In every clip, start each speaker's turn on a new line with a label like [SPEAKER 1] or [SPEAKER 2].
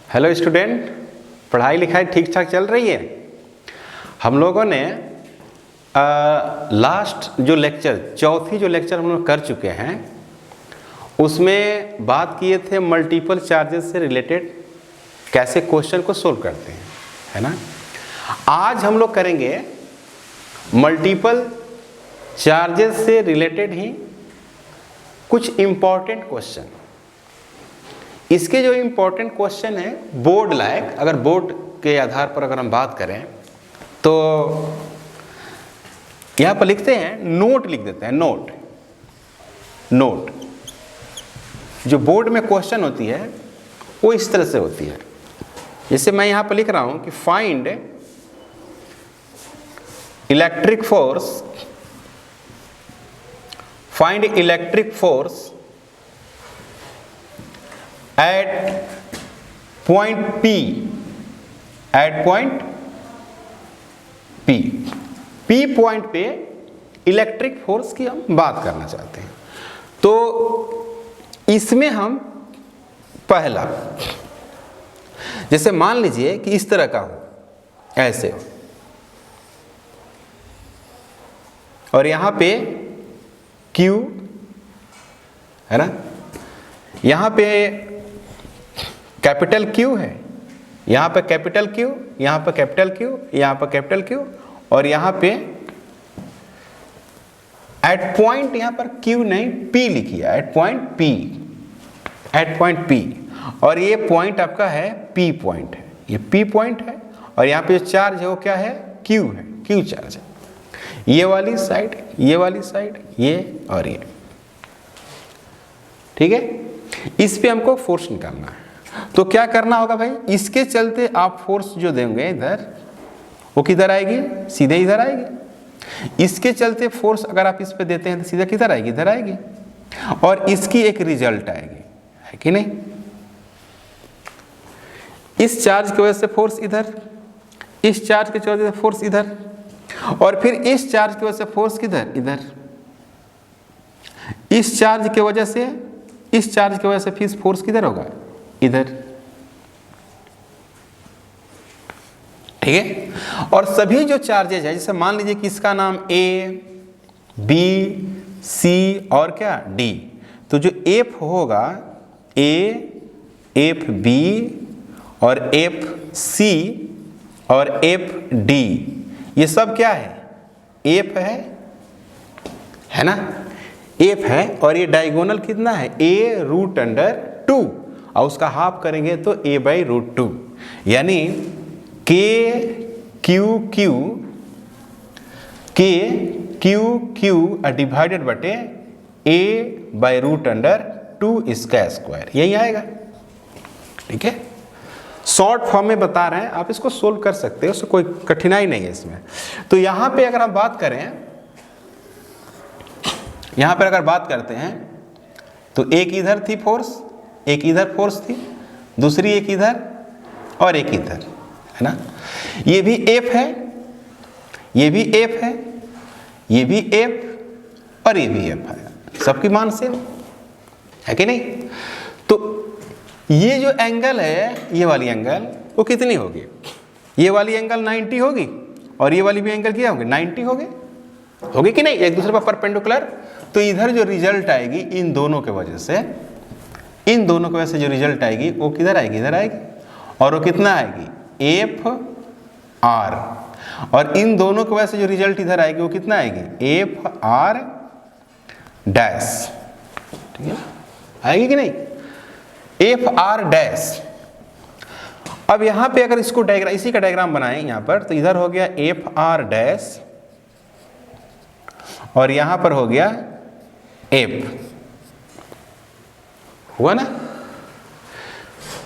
[SPEAKER 1] Hello student, पढ़ाई लिखाई ठीक ठाक चल रही है। हम लोगों ने लास्ट जो लेक्चर, चौथी जो लेक्चर हम लोग कर चुके हैं, उसमें बात किए थे मल्टीपल चार्जेस से रिलेटेड कैसे क्वेश्चन को सोल्व करते हैं, है ना। आज हम लोग करेंगे मल्टीपल चार्जेस से रिलेटेड ही कुछ इम्पॉर्टेंट क्वेश्चन। इसके जो इम्पोर्टेंट क्वेश्चन है बोर्ड लायक, अगर बोर्ड के आधार पर अगर हम बात करें तो यहाँ पर लिखते हैं, नोट लिख देते हैं। नोट जो बोर्ड में क्वेश्चन होती है वो इस तरह से होती है। जैसे मैं यहाँ पर लिख रहा हूँ कि find electric force at point P, P point पे इलेक्ट्रिक फोर्स की हम बात करना चाहते हैं। तो इसमें हम पहला, जैसे मान लीजिए कि इस तरह का हो, ऐसे, और यहां पे Q है ना, यहां पे कैपिटल Q है, यहाँ पर कैपिटल Q, यहाँ पर कैपिटल Q, यहाँ पर कैपिटल Q, और यहाँ पे एट पॉइंट, यहाँ पर Q नहीं P लिखी है, एट पॉइंट P, और ये पॉइंट आपका है P पॉइंट है, ये P पॉइंट है, और यहाँ पे जो चार्ज है वो क्या है, Q है, Q चार्ज है। ये वाली साइड, ये वाली साइड, ये और ये, ठीक है। इस पे हमको फोर्स निकालना है। तो क्या करना होगा भाई, इसके चलते आप फोर्स जो देंगे इधर, वो किधर आएगी, सीधे इधर आएगी। इसके चलते फोर्स अगर आप इस पे देते हैं तो सीधा किधर आएगी, इधर आएगी, और इसकी एक रिजल्ट आएगी, है कि नहीं। इस चार्ज की वजह से फोर्स इधर, इस चार्ज की वजह से फोर्स इधर, और फिर इस चार्ज की वजह से फोर्स किधर, इधर। इस चार्ज की वजह से, इस चार्ज की वजह से फिर फोर्स किधर होगा, इधर, ठीक है। और सभी जो चार्जेज है, जैसे मान लीजिए कि इसका नाम A, B, C और क्या D, तो जो F होगा A, FB और FC और FD, ये सब क्या है, F है ना, F है, और ये डायगोनल कितना है, A√2, और उसका हाफ करेंगे तो A/√2, यानी KQQ डिवाइडेड बटे A/√2 इसका स्क्वायर, यही आएगा, ठीक है। शॉर्ट फॉर्म में बता रहे हैं, आप इसको सोल्व कर सकते हो, उससे कोई कठिनाई नहीं है इसमें। तो यहाँ पे अगर हम बात करें, यहाँ पर अगर बात करते हैं तो एक इधर थी फोर्स, एक इधर फोर्स थी, दूसरी एक इधर और एक इधर, है ना। ये भी F है, ये भी F है, ये भी F और ये भी F है, सबकी मान सेम है कि नहीं। तो ये जो एंगल है, ये वाली एंगल वो कितनी होगी, ये वाली एंगल 90 होगी, और ये वाली भी एंगल क्या होगी, 90 होगी कि नहीं, एक दूसरे पर परपेंडिकुलर। तो इधर जो रिजल्ट आएगी इन दोनों के वजह से, इन दोनों की वजह से जो रिजल्ट आएगी वो किधर आएगी, इधर आएगी, और वो कितना आएगी, FR, और इन दोनों की वजह से जो रिजल्ट इधर आएगी वो कितना आएगी, FR डैश, ठीक है, आएगी कि नहीं, FR डैश। अब यहां पे अगर इसको डायग्राम, इसी का डायग्राम बनाएं यहां पर, तो इधर हो गया FR डैश, और यहां पर हो गया F, हुआ ना।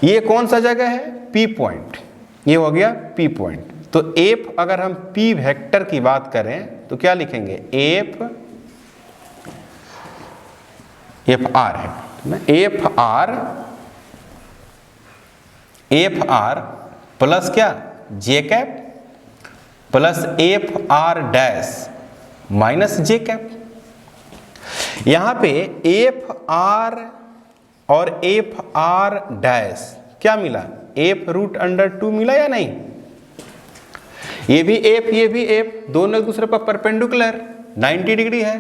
[SPEAKER 1] ये कौन सा जगह है, P पॉइंट, ये हो गया P पॉइंट। तो F अगर हम P वेक्टर की बात करें तो क्या लिखेंगे, FR है, FR प्लस क्या, J cap plus FR dash minus J cap. यहाँ पे एफ आर और एफ आर डैश क्या मिला, एफ रूट अंडर 2 मिला या नहीं। ये भी एफ, दोनों एक दूसरे पर परपेंडिकुलर 90 डिग्री है,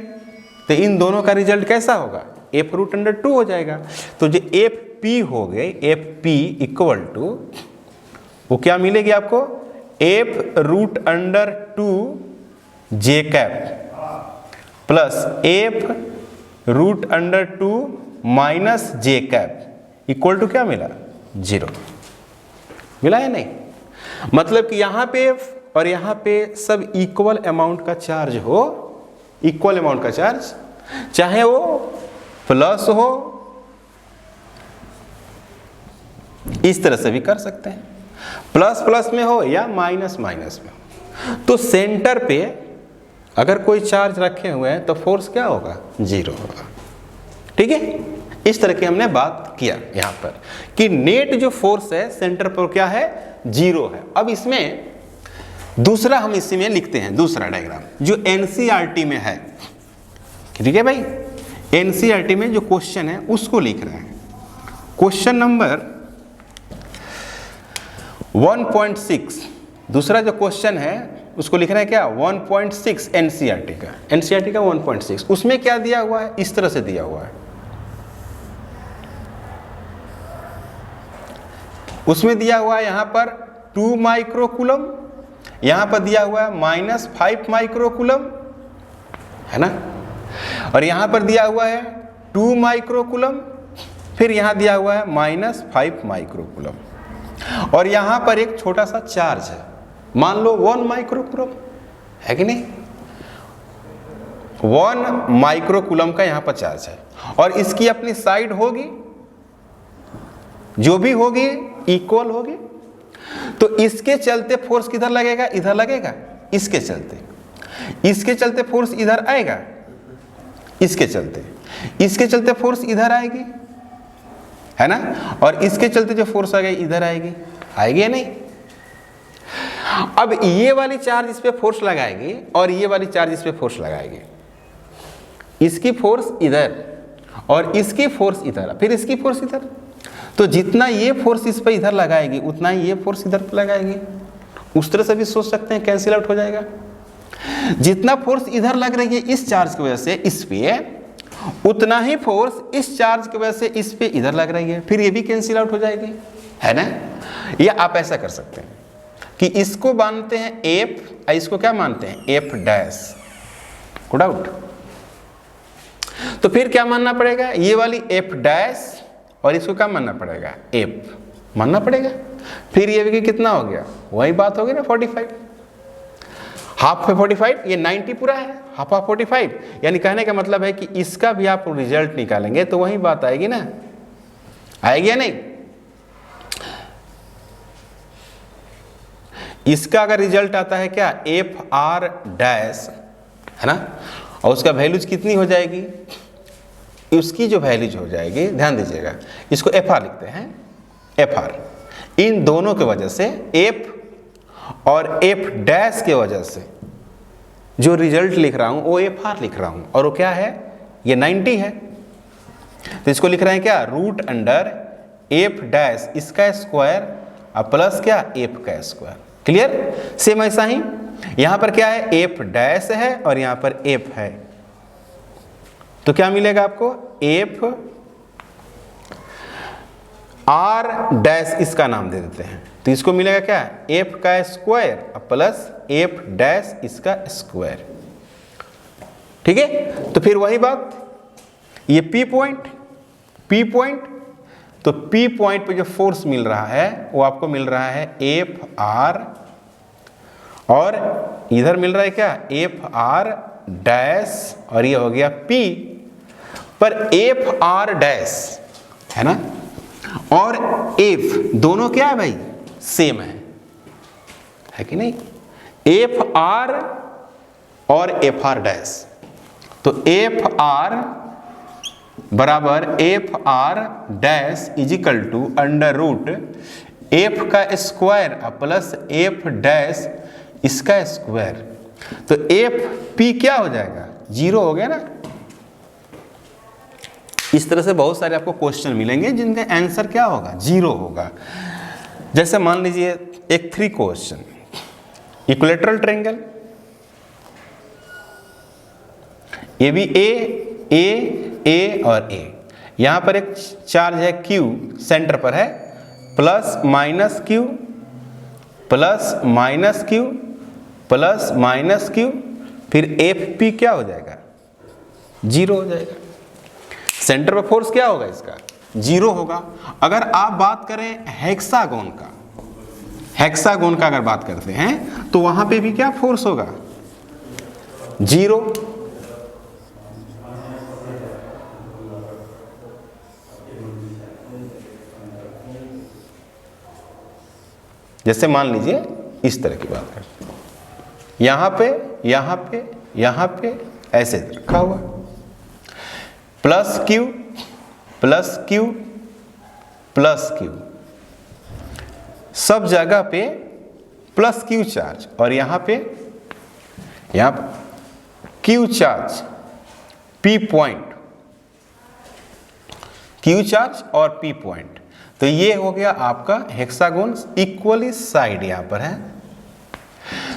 [SPEAKER 1] तो इन दोनों का रिजल्ट कैसा होगा, एफ रूट अंडर 2 हो जाएगा। तो जो एफ पी हो गए, एफ पी इक्वल टू वो क्या मिलेगी आपको, F root under 2 J cap plus F root under 2 minus J cap equal to क्या मिला, 0 मिला या नहीं। मतलब कि यहाँ पे और यहाँ पे सब इक्वल अमाउंट का चार्ज हो, इक्वल अमाउंट का चार्ज, चाहे वो प्लस हो, इस तरह से भी कर सकते हैं, प्लस प्लस में हो या माइनस माइनस में हो। तो सेंटर पे अगर कोई चार्ज रखे हुए हैं तो फोर्स क्या होगा, 0 होगा। ठीक है, इस तरह की हमने बात किया यहाँ पर कि नेट जो फोर्स है सेंटर पर क्या है, 0 है। अब इसमें दूसरा हम इसी में लिखते हैं, दूसरा डायग्राम जो एनसीईआरटी में है। ठीक है भाई, एनसीईआरटी में जो क्वेश्चन है उसको लिख रहे हैं। क्वेश्चन नंबर 1.6, दूसरा जो क्वेश्चन है उसको लिख रहे हैं क्या, 1.6 एनसीईआरटी का 1.6। उसमें क्या दिया हुआ है, इस तरह से दिया हुआ है। उसमें दिया हुआ है यहाँ पर 2 माइक्रोकूलम, यहाँ पर दिया हुआ है -5 माइक्रोकूलम, है ना, और यहाँ पर दिया हुआ है 2 माइक्रोकूलम, फिर यहाँ दिया हुआ है -5 माइक्रोकूलम, और यहाँ पर एक छोटा सा चार्ज है, मान लो 1 माइक्रोकूलम है कि नहीं, 1 माइक्रोकूलम का यहाँ पर चार्ज है, और इसकी अपनी साइड होगी, जो भी होगी इक्वल होगी। तो इसके चलते फोर्स किधर लगेगा, इधर लगेगा, इसके चलते फोर्स इधर आएगा, इसके चलते फोर्स इधर आएगी, है ना, और इसके चलते जो फोर्स आ गई इधर आएगी या नहीं। अब ये वाली चार्ज इस पे फोर्स लगाएगी और ये वाली चार्ज इस पे फोर्स लगाएगी, इसकी फोर्स इधर और इसकी फोर्स इधर, फिर इसकी फोर्स इधर। तो जितना ये फोर्स इस पे इधर लगाएगी उतना ही ये फोर्स इधर पे लगाएगी। उस तरह से भी सोच सकते हैं, कैंसिल आउट हो जाएगा। जितना फोर्स इधर लग रही है इस चार्ज की वजह से इस पे, उतना ही फोर्स इस चार्ज की वजह से इस पे इधर लग रही है, फिर ये भी कैंसिल आउट हो जाएगी, है ना। या आप ऐसा कर सकते हैं कि इसको मानते हैं एफ, इसको क्या मानते हैं, एफ डैश, गुड आउट। तो फिर क्या मानना पड़ेगा, ये वाली एफ डैश और इसको क्या मानना पड़ेगा, एफ मानना पड़ेगा। फिर ये भी कितना हो गया, वही बात होगी ना, 45, हाफ पे 45, ये 90 पूरा है, हाफ ऑफ 45, यानी कहने का मतलब है कि इसका भी आप रिजल्ट निकालेंगे तो वही बात आएगी ना, आएगी या नहीं। इसका अगर रिजल्ट आता है क्या, एफ आर डैश, है ना, और उसका वैल्यूज कितनी हो जाएगी, उसकी जो वैल्यूज हो जाएगी, ध्यान दीजिएगा, इसको एफ आर लिखते हैं, एफ आर, इन दोनों के वजह से एफ और एफ डैश के वजह से जो रिजल्ट लिख रहा हूं वो एफ आर लिख रहा हूं, और वो क्या है, ये 90 है। तो इसको लिख रहे हैं क्या, रूट अंडर एफ डैश इसका स्क्वायर और प्लस क्या, एफ का स्क्वायर। क्लियर। सेम ऐसा ही यहां पर क्या है, एफ डैश है और यहां पर एफ है, तो क्या मिलेगा आपको, एफ आर डैश इसका नाम दे देते हैं, तो इसको मिलेगा क्या, एफ का स्क्वायर प्लस एफ डैश इसका स्क्वायर। ठीक है, तो फिर वही बात, ये पी पॉइंट, तो पी पॉइंट पे जो फोर्स मिल रहा है वो आपको मिल रहा है एफ आर, और इधर मिल रहा है क्या, एफ आर डैश, और ये हो गया पी, पर एफ आर डैश है ना, और एफ दोनों क्या है भाई, सेम है कि नहीं, एफ आर और एफ आर डैश। तो एफ आर बराबर F R dash is equal to under root F का स्क्वायर प्लस एफ डैश इसका स्क्वायर। तो एफ पी क्या हो जाएगा, 0 हो गया ना, इस तरह से बहुत सारे आपको क्वेश्चन मिलेंगे जिनका आंसर क्या होगा, 0 होगा। जैसे मान लीजिए एक 3 क्वेश्चन, इक्विलैटरल ट्रायंगल, ये भी ए और ए, यहाँ पर एक चार्ज है Q सेंटर पर है, plus minus Q plus minus Q plus minus Q, फिर FP क्या हो जाएगा, 0 हो जाएगा। सेंटर पर फोर्स क्या होगा इसका, 0 होगा। अगर आप बात करें हेक्सागोन का, हेक्सागोन का अगर बात करते हैं तो वहां पे भी क्या फोर्स होगा, 0। जैसे मान लीजिए इस तरह की बात करते हैं, यहां पे यहां पे यहां पे ऐसे रखा हुआ, plus Q plus Q plus Q, सब जगह पे प्लस Q चार्ज, और यहां पे Q charge, P point, Q charge और P पॉइंट। तो ये हो गया आपका हेक्सागोन, इक्वली साइड यहां पर है।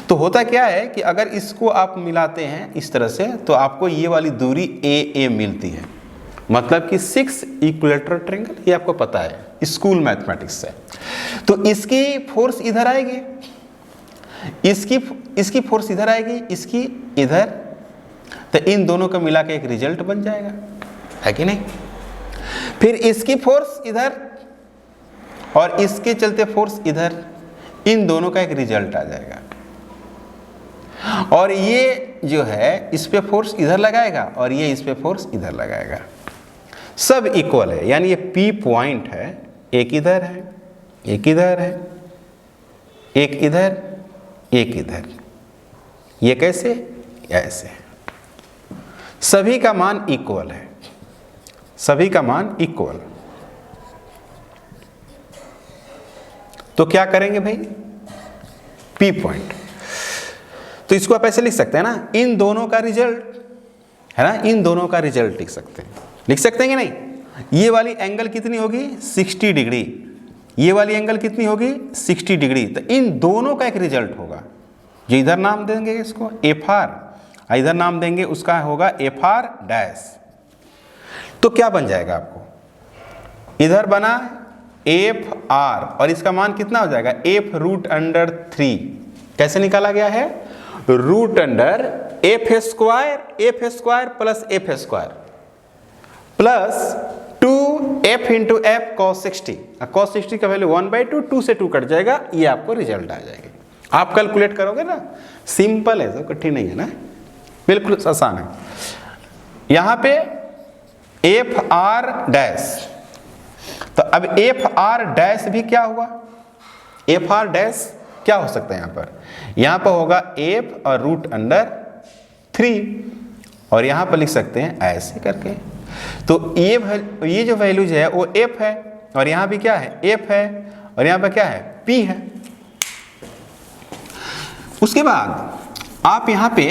[SPEAKER 1] तो होता क्या है कि अगर इसको आप मिलाते हैं इस तरह से तो आपको ये वाली दूरी AA मिलती है, मतलब कि 6 इक्विलैटरल ट्रायंगल, ये आपको पता है स्कूल मैथमेटिक्स से। तो इसकी फोर्स इधर आएगी, इसकी फोर्स इधर आएगी, इसकी इधर, तो इन दोनों का मिला के एक रिजल्ट बन जाएगा, है कि नहीं। फिर इसकी फोर्स इधर और इसके चलते फोर्स इधर, इन दोनों का एक रिजल्ट आ जाएगा। और ये जो है इस पे फोर्स इधर लगाएगा और ये इस पे फोर्स इधर लगाएगा, सब इक्वल है। यानी ये P पॉइंट है, एक इधर है, एक इधर है, एक इधर, एक इधर, ये कैसे, ऐसे, सभी का मान इक्वल है, सभी का मान इक्वल। तो क्या करेंगे भाई, P पॉइंट, तो इसको आप ऐसे लिख सकते हैं ना, इन दोनों का रिजल्ट है ना, इन दोनों का रिजल्ट लिख सकते हैं, लिख सकते हैं कि नहीं। ये वाली एंगल कितनी होगी, 60 डिग्री, ये वाली एंगल कितनी होगी, 60 डिग्री। तो इन दोनों का एक रिजल्ट होगा, जो इधर नाम देंगे इसको FR, इधर नाम देंगे उसका होगा FR डैश। तो क्या बन जाएगा आपको, इधर बना FR और इसका मान कितना हो जाएगा, F√3। कैसे निकाला गया है, √under F² plus F² plus 2F into F cos 60। cos 60 का वैल्यू 1/2, 2 से 2 कट जाएगा, ये आपको रिजल्ट आ जाएगा। आप कैलकुलेट करोगे ना, सिंपल है, सब कठिन नहीं है ना, बिल्कुल आसान है। यहां पे FR डैश, तो अब FR डैश भी क्या हुआ, FR डैश क्या हो सकता है यहां पर होगा F और √3, और यहां पर लिख सकते हैं ऐसे करके। तो ये जो वैल्यूज है वो F है, और यहां भी क्या है, F है, और यहां पर क्या है, P है। उसके बाद आप यहां पे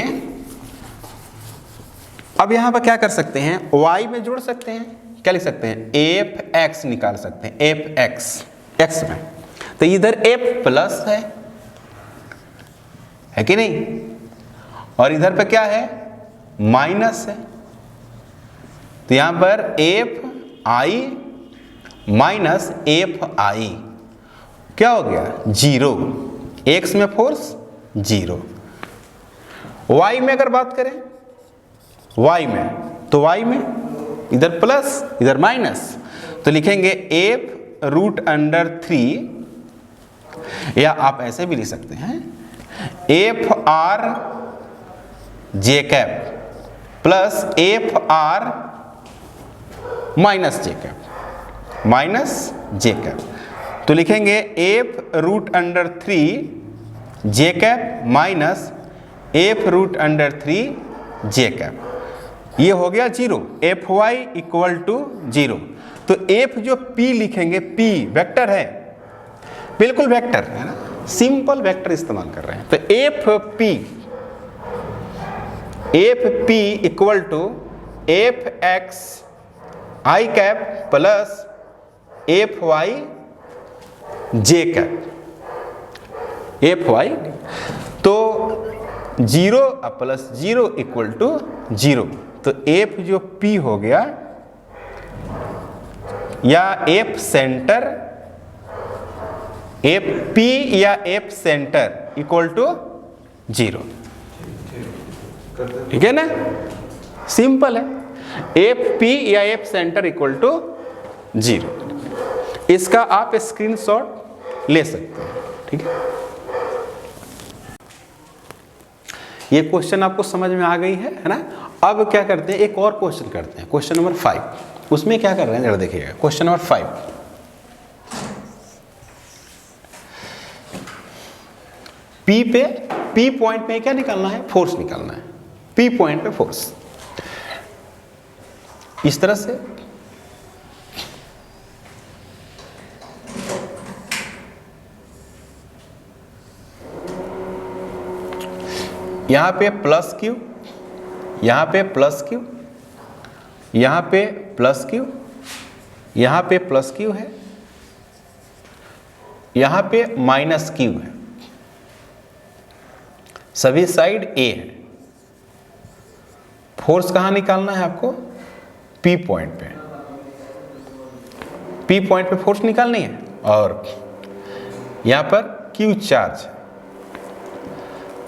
[SPEAKER 1] अब यहां पर क्या कर सकते हैं, y में जोड़ सकते हैं, क्या लिख सकते हैं, Fx निकाल सकते हैं, Fx x में, तो इधर F प्लस है कि नहीं, और इधर पे क्या है, माइनस है। तो यहां पर Fi माइनस Fi क्या हो गया, 0, x में फोर्स 0। y में अगर बात करें, y में, तो y में इधर प्लस इधर माइनस, तो लिखेंगे F√3, या आप ऐसे भी लिख सकते हैं FR J cap plus FR minus J cap, minus J cap. तो लिखेंगे F√3 J cap minus F√3 J cap, ये हो गया 0, Fy इक्वल टू 0। तो F जो P लिखेंगे, P वेक्टर है, बिल्कुल वेक्टर है ना, सिंपल वेक्टर इस्तेमाल कर रहे हैं। तो Fp equal to Fx I cap plus F Y J cap, F Y, तो 0 प्लस 0 इक्वल टू 0। तो एफ जो पी हो गया या एफ सेंटर, एफ पी या एफ सेंटर इक्वल टू 0। ठीक है ना, सिंपल है, एफ पी या एफ सेंटर इक्वल टू 0। इसका आप स्क्रीनशॉट ले सकते हैं। ठीक है, ये क्वेश्चन आपको समझ में आ गई है ना। अब क्या करते हैं, एक और क्वेश्चन करते हैं, क्वेश्चन नंबर 5। उसमें क्या कर रहे हैं जरा देखिएगा, क्वेश्चन नंबर 5। पी पे, पी पॉइंट पे क्या निकालना है, फोर्स निकालना है। पी पॉइंट पे फोर्स इस तरह से, यहां पे प्लस क्यू, यहां पे प्लस क्यू, यहां पे प्लस क्यू, यहां पे प्लस क्यू है, यहां पे माइनस क्यू है, सभी साइड ए है। फोर्स कहां निकालना है आपको, पी पॉइंट पे, पी पॉइंट पे फोर्स निकालनी है। और यहां पर क्यू चार्ज,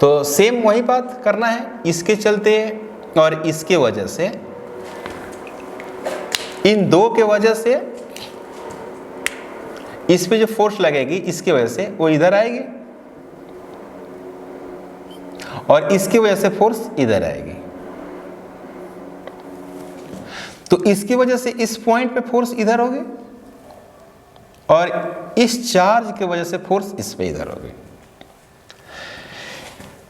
[SPEAKER 1] तो सेम वही बात करना है, इसके चलते और इसके वजह से, इन दो के वजह से इस पे जो फोर्स लगेगी इसकी वजह से वो इधर आएगी और इसकी वजह से फोर्स इधर आएगी। तो इसकी वजह से इस पॉइंट पे फोर्स इधर होगी और इस चार्ज की वजह से फोर्स इस पे इधर होगी।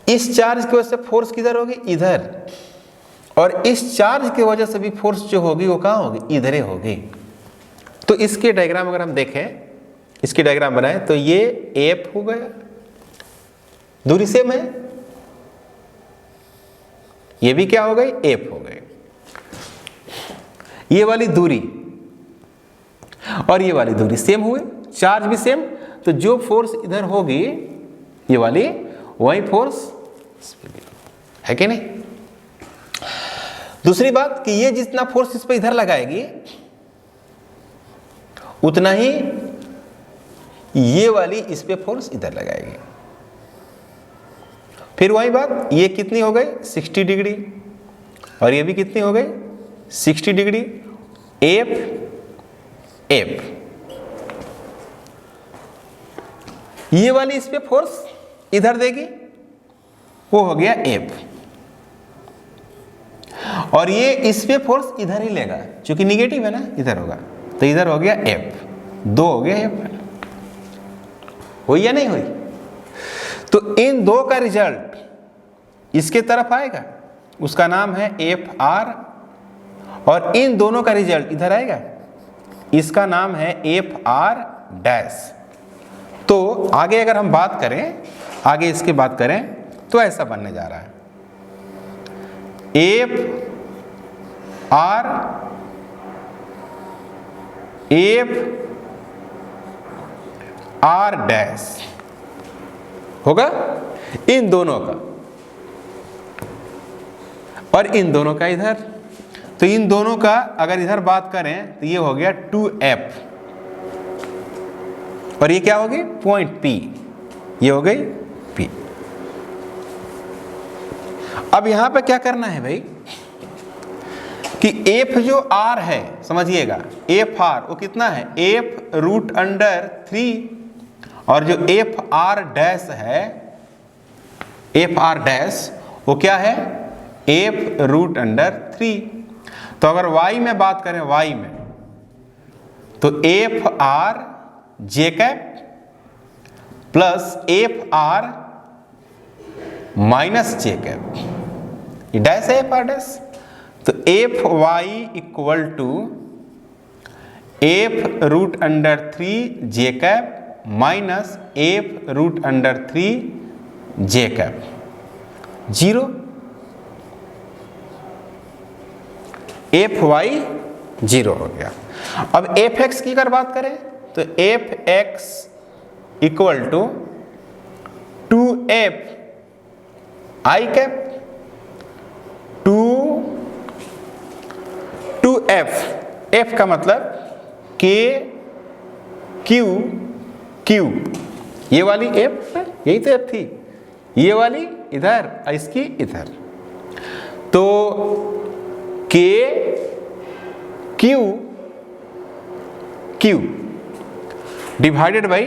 [SPEAKER 1] इस चार्ज की वजह से फोर्स किधर होगी, इधर, और इस चार्ज की वजह से भी फोर्स जो होगी वो कहां होगी, इधर ही होगी। तो इसके डायग्राम अगर हम देखें, इसकी डायग्राम बनाएं तो ये एफ हो गया, दूरी सेम है, ये भी क्या हो गई, एफ हो गई। ये वाली दूरी और ये वाली दूरी सेम हुए, चार्ज भी सेम, तो जो फोर्स इधर होगी ये वाली, वही फोर्स है कि नहीं। दूसरी बात कि ये जितना फोर्स इस पे इधर लगाएगी उतना ही ये वाली इस पे फोर्स इधर लगाएगी। फिर वही बात, ये कितनी हो गई 60 डिग्री और ये भी कितनी हो गई 60 डिग्री। एफ एफ, ये वाली इस पे फोर्स इधर देगी, वो हो गया एफ, और ये इस पे फोर्स इधर ही लेगा क्योंकि निगेटिव है ना, इधर होगा, तो इधर हो गया एफ, 2 हो गया एफ। हुई या नहीं हुई। तो इन दो का रिजल्ट इसके तरफ आएगा, उसका नाम है एफ आर, और इन दोनों का रिजल्ट इधर आएगा, इसका नाम है एफ आर डैश। तो आगे अगर हम बात करें, आगे इसकी बात करें तो ऐसा बनने जा रहा है, F are, F R dash होगा इन दोनों का, और इन दोनों का इधर। तो इन दोनों का अगर इधर बात करें तो ये हो गया 2F, और ये क्या होगी पॉइंट P, ये हो गई P। अब यहां पे क्या करना है भाई कि F जो R है, समझिएगा एफ आर वो कितना है, F रूट अंडर 3, और जो एफ आर डैश है, एफ आर डैश वो क्या है, F रूट अंडर 3। तो अगर y में बात करें, y में तो F R J cap plus F R minus J cap, ये डैश है एफ आर डैश। तो F Y equal to F root under 3 J cap minus F root under 3 J cap, 0। F Y 0 हो गया। अब F x की अगर बात करें तो F X equal to 2f I cap 2f, f का मतलब k q q, ये वाली f है, यही तो f थी, ये वाली इधर इसकी इधर, तो k q q divided by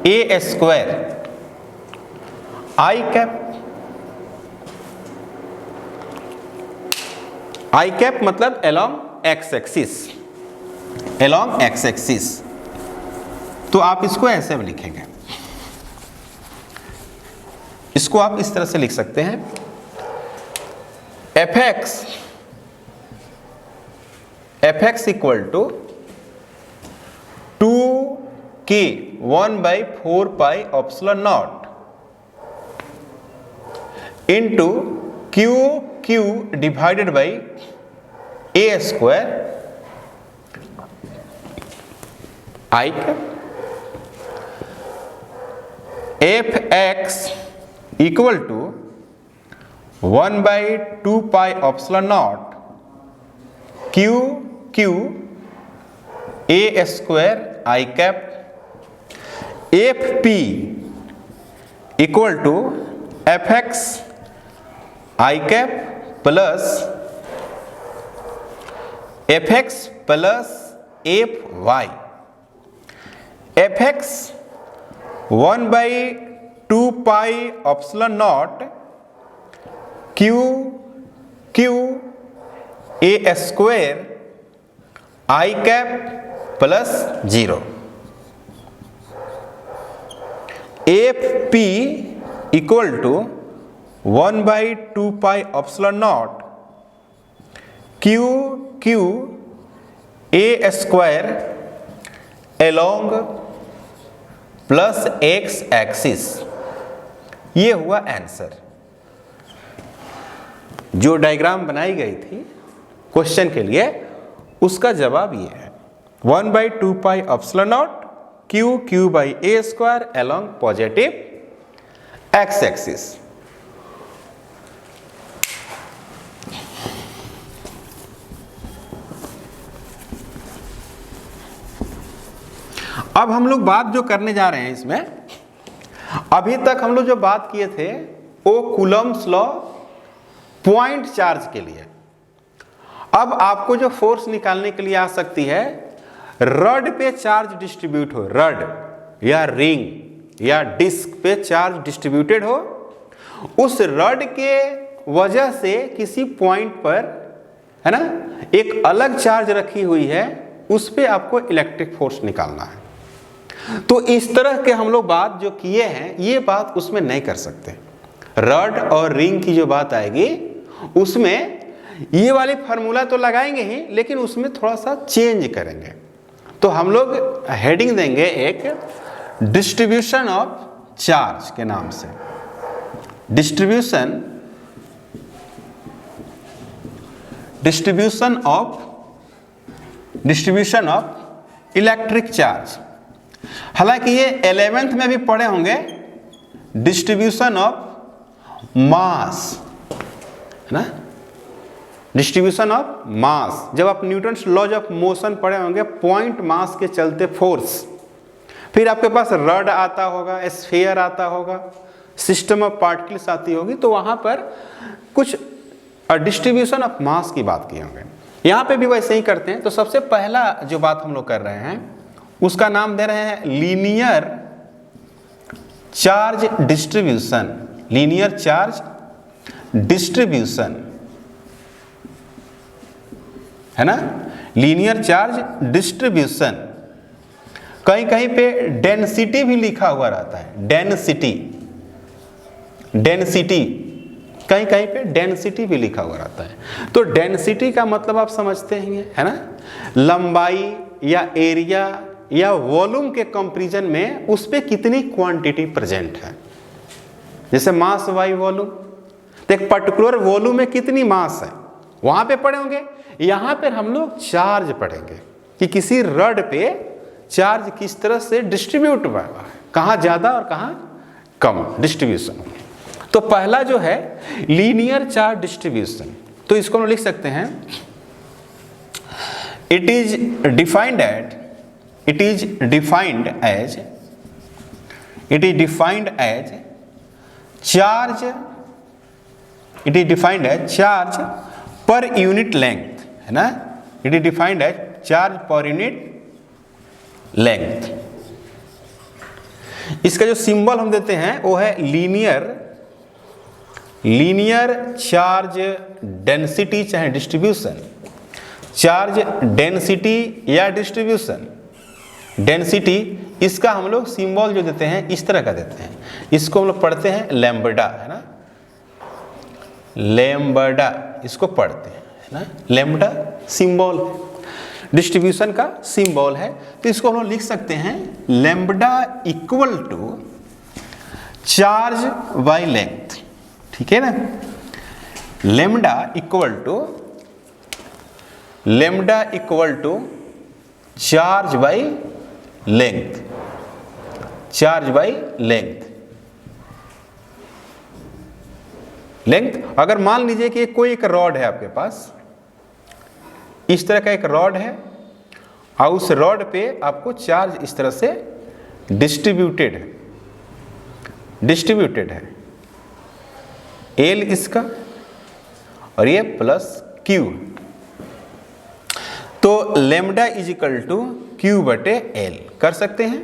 [SPEAKER 1] a square I cap, I cap मतलब along x axis, along x axis, तो आप इसको ऐसे भी लिखेंगे, इसको आप इस तरह से लिख सकते हैं F X equal to 2k 1/4 pi epsilon naught into q divided by a square I cap, F X equal to 1/2 pi epsilon naught q a square I cap, F P equal to F X I cap plus F X plus F Y, F X 1/2 pi epsilon naught q a square I cap plus 0, F P equal to 1/2 pi epsilon naught q a square along plus x axis, ये हुआ answer. जो diagram बनाई गई थी question के लिए उसका जवाब ये है 1/2 pi epsilon naught q by a square along positive x axis. अब हम लोग बात जो करने जा रहे हैं इसमें, अभी तक हम लोग जो बात किए थे वो कूलम्ब्स लॉ पॉइंट चार्ज के लिए। अब आपको जो फोर्स निकालने के लिए आ सकती है, रड पे चार्ज डिस्ट्रीब्यूट हो, रड या रिंग या डिस्क पे चार्ज डिस्ट्रीब्यूटेड हो, उस रड के वजह से किसी पॉइंट पर है ना एक अलग चार्ज रखी हुई है, उस पे आपको इलेक्ट्रिक फोर्स निकालना है। तो इस तरह के हम लोग बात जो किए हैं ये बात उसमें नहीं कर सकते। रड और रिंग की जो बात आएगी उसमें ये वाली फार्मूला तो लगाएंगे ही, लेकिन उसमें थोड़ा सा चेंज करेंगे। तो हम लोग हेडिंग देंगे एक डिस्ट्रीब्यूशन ऑफ चार्ज के नाम से, डिस्ट्रीब्यूशन ऑफ इलेक्ट्रिक चार्ज। हालांकि ये 11th में भी पढ़े होंगे डिस्ट्रीब्यूशन ऑफ मास, है ना, डिस्ट्रीब्यूशन ऑफ मास। जब आप न्यूटन्स लॉज ऑफ मोशन पढ़े होंगे, पॉइंट मास के चलते फोर्स, फिर आपके पास रड आता होगा, स्फीयर आता होगा, सिस्टम ऑफ पार्टिकल्स आती होगी, तो वहां पर कुछ डिस्ट्रीब्यूशन ऑफ मास की बात किए होंगे। यहाँ पे भी वैसे ही करते हैं। तो सबसे पहला जो बात हम लोग कर रहे हैं उसका नाम दे रहे हैं linear charge distribution, linear charge distribution, है ना, लीनियर चार्ज डिस्ट्रीब्यूशन। कहीं कहीं पे डेंसिटी भी लिखा हुआ रहता है, डेंसिटी कहीं कहीं पे डेंसिटी भी लिखा हुआ रहता है। तो डेंसिटी का मतलब आप समझते हैं, है ना, लंबाई या एरिया या वॉल्यूम के कंपैरिजन में उस पे कितनी क्वांटिटी प्रेजेंट है। जैसे मास बाई वॉल्यूम, तो एक पर्टिकुलर वॉल्यूम में कितनी मास है वहां पे पढ़े होंगे। यहां पर हम लोग चार्ज पढ़ेंगे कि किसी रड पे चार्ज किस तरह से डिस्ट्रीब्यूट हुआ है, कहां ज्यादा और कहां कम डिस्ट्रीब्यूशन। तो पहला जो है लीनियर चार्ज डिस्ट्रीब्यूशन, तो इसको हम लिख सकते हैं it is defined as charge per unit length, है ना। It is defined as charge per unit length. इसका जो सिंबल हम देते हैं वो है लीनियर चार्ज डेंसिटी चाहे डिस्ट्रीब्यूशन, चार्ज डेंसिटी या डिस्ट्रीब्यूशन। डेंसिटी इसका हम लोग सिंबल जो देते हैं इस तरह का देते हैं, इसको हम लोग पढ़ते हैं लैम्बडा, है ना, लैम्बडा इसको पढ़ते हैं, है ना। लैम्बडा सिंबल डिस्ट्रीब्यूशन का सिंबल है, तो इसको हम लोग लिख सकते हैं lambda equal to charge by length, ठीक है ना। Lambda equal to charge by length, charge by length. अगर मान लीजिए कि कोई एक रॉड है आपके पास, इस तरह का एक रॉड है और उस रॉड पे आपको चार्ज इस तरह से डिस्ट्रीब्यूटेड है, एल इसका और ये प्लस क्यू, तो lambda is equal to Q बटे एल कर सकते हैं।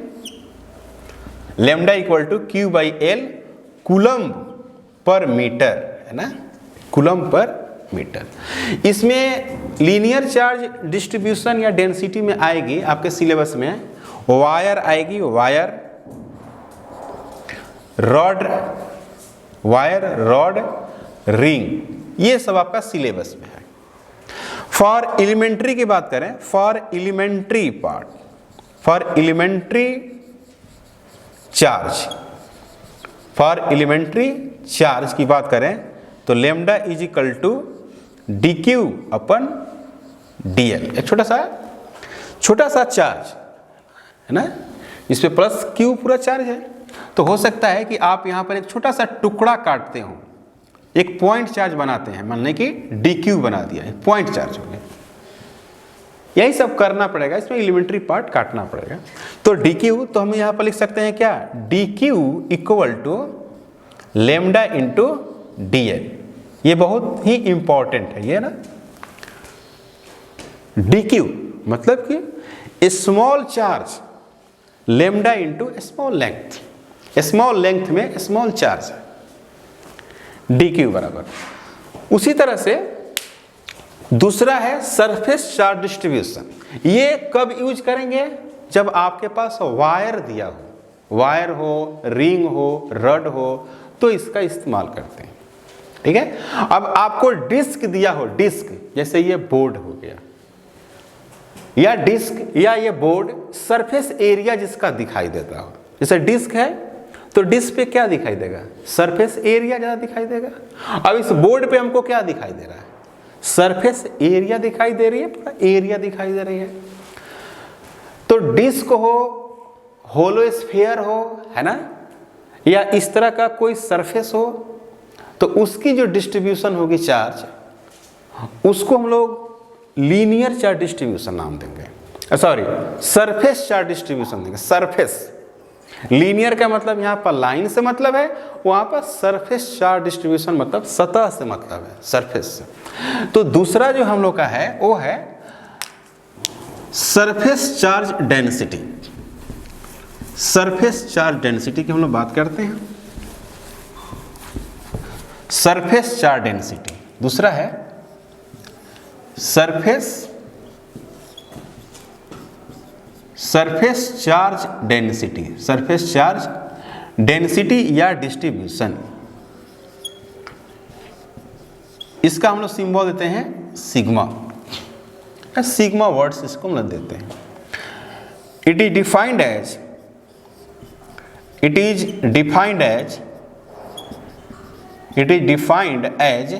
[SPEAKER 1] Lambda equal to Q by L coulomb per metre, है ना, कूलम्ब पर मीटर। इसमें लीनियर चार्ज डिस्ट्रीब्यूशन या डेंसिटी में आएगी आपके सिलेबस में वायर आएगी, रॉड, रिंग, ये सब आपका सिलेबस में है। फॉर एलिमेंट्री की बात करें, फॉर एलिमेंट्री चार्ज की बात करें तो lambda is equal to D Q upon D L. एक छोटा सा चार्ज है ना, इस पे प्लस क्यू पूरा चार्ज है, तो हो सकता है कि आप यहाँ पर एक छोटा सा टुकड़ा काटते हो, एक पॉइंट चार्ज बनाते हैं, मान लें कि डी क्यू बना दिया, एक पॉइंट चार्ज हो गया। यही सब करना पड़ेगा, इसमें एलिमेंट्री पार्ट काटना पड़ेगा। तो डी क्यू तो हम यहाँ पर लिख सकते हैं क्या, D Q equal to lambda into D L. ये बहुत ही इंपॉर्टेंट है ये ना, डी क्यू मतलब कि small charge lambda into small length, small length में स्मॉल चार्ज है, डी क्यू बराबर। उसी तरह से दूसरा है सरफेस चार्ज डिस्ट्रीब्यूशन। ये कब यूज करेंगे, जब आपके पास वायर दिया हो, वायर हो, रिंग हो, रड हो, तो इसका इस्तेमाल करते हैं, ठीक है। अब आपको डिस्क दिया हो, डिस्क जैसे ये बोर्ड हो गया, या डिस्क या ये बोर्ड, सरफेस एरिया जिसका दिखाई देता हो, जैसे डिस्क है तो डिस्क पे क्या दिखाई देगा, सरफेस एरिया ज्यादा दिखाई देगा। अब इस बोर्ड पे हमको क्या दिखाई दे रहा है, सरफेस एरिया दिखाई दे रही है, पूरा एरिया दिखाई दे रही है। तो डिस्क हो, होलो स्फीयर हो, है ना, या इस तरह का कोई सरफेस हो, तो उसकी जो डिस्ट्रीब्यूशन होगी चार्ज, उसको हम लोग लीनियर चार्ज डिस्ट्रीब्यूशन नाम देंगे, सॉरी सरफेस चार्ज डिस्ट्रीब्यूशन देंगे। सरफेस, लीनियर का मतलब यहाँ पर लाइन से मतलब है, वहाँ पर सरफेस चार्ज डिस्ट्रीब्यूशन मतलब सतह से मतलब है, सरफेस से। तो दूसरा जो हम लोग का है वो है surface charge density. Surface charge density की हम लोग बात करते हैं, सरफेस चार्ज डेंसिटी। दूसरा है surface charge density, surface charge density या डिस्ट्रीब्यूशन। इसका हम लोग सिंबल देते हैं सिग्मा, सिग्मा वर्ड्स इसको हम लोग देते हैं। It is defined as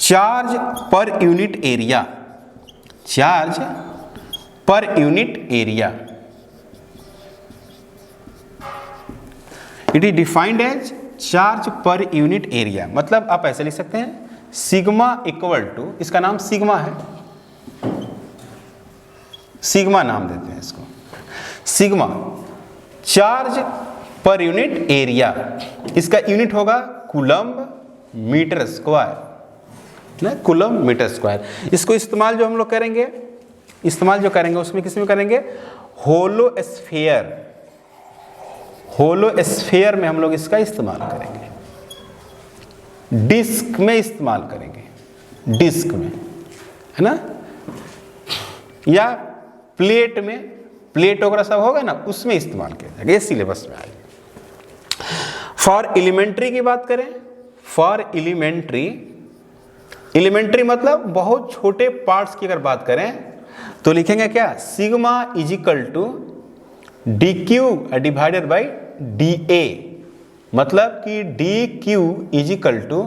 [SPEAKER 1] charge per unit area, charge per unit area, it is defined as charge per unit area. मतलब आप ऐसे लिख सकते हैं सिग्मा इक्वल टू, इसका नाम सिग्मा है, सिग्मा नाम देते हैं इसको, sigma charge per unit area, इसका यूनिट होगा कूलम्ब मीटर स्क्वायर ना, कूलम्ब मीटर स्क्वायर। इसको इस्तेमाल जो हम लोग करेंगे, इस्तेमाल जो करेंगे उसमें किस में करेंगे, होलो स्फीयर, होलो स्फीयर में हम लोग इसका इस्तेमाल करेंगे, डिस्क में इस्तेमाल करेंगे, डिस्क में, है ना, या प्लेट में, प्लेट वगैरह सब होगा ना उसमें इस्तेमाल किया जाएगा, ये सिलेबस में आएगा। फॉर एलिमेंट्री की बात करें, फॉर एलिमेंट्री, एलिमेंट्री मतलब बहुत छोटे पार्ट्स की अगर बात करें तो लिखेंगे क्या, sigma is equal to D Q divided by D A, मतलब कि D Q is equal to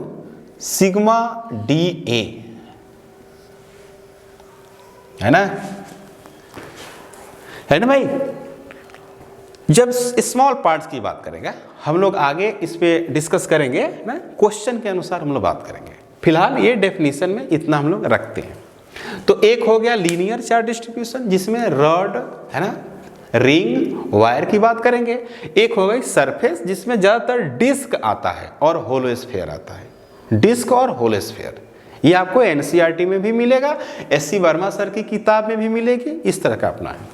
[SPEAKER 1] sigma D A, है ना, है ना भाई। जब स्मॉल पार्ट्स की बात करेंगे हम लोग आगे इस पे डिस्कस करेंगे ना, क्वेश्चन के अनुसार हम लोग बात करेंगे, फिलहाल ये डेफिनेशन में इतना हम लोग रखते हैं। तो एक हो गया लीनियर चार्ज डिस्ट्रीब्यूशन जिसमें रॉड, है ना, रिंग, वायर की बात करेंगे। एक हो गई सरफेस जिसमें ज़्यादातर डिस्क आता है और होलो स्फीयर आता है, डिस्क और होलो स्फीयर। ये आपको एनसीईआरटी में भी मिलेगा, एससी वर्मा सर की किताब में भी मिलेगी, इस तरह का अपना है।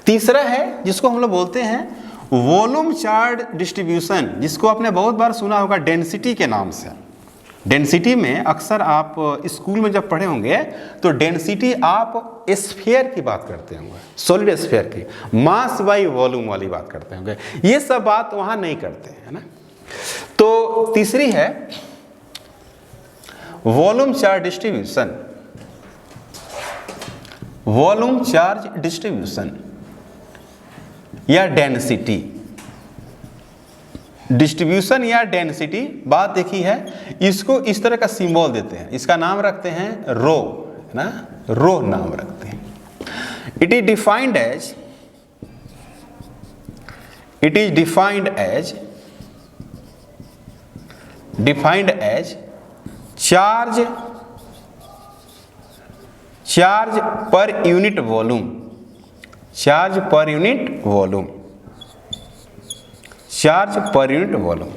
[SPEAKER 1] तीसरा है जिसको हम लोग बोलते हैं वॉल्यूम चार्ज डिस्ट्रीब्यूशन, जिसको आपने बहुत बार सुना होगा डेंसिटी के नाम से। डेंसिटी में अक्सर आप स्कूल में जब पढ़े होंगे तो डेंसिटी आप स्फीयर की बात करते होंगे, सॉलिड स्फीयर की, मास बाई वॉल्यूम वाली बात करते होंगे, ये सब बात वहाँ नहीं करते हैं ना। तो तीसरी है volume charge distribution, volume charge distribution या डेंसिटी, डिस्ट्रीब्यूशन या डेंसिटी बात देखी है, इसको इस तरह का सिंबल देते हैं, इसका नाम रखते हैं रो, है ना, रो नाम रखते हैं। It is defined as, it is defined as, defined as charge, charge per unit volume, charge per unit volume, charge per unit volume,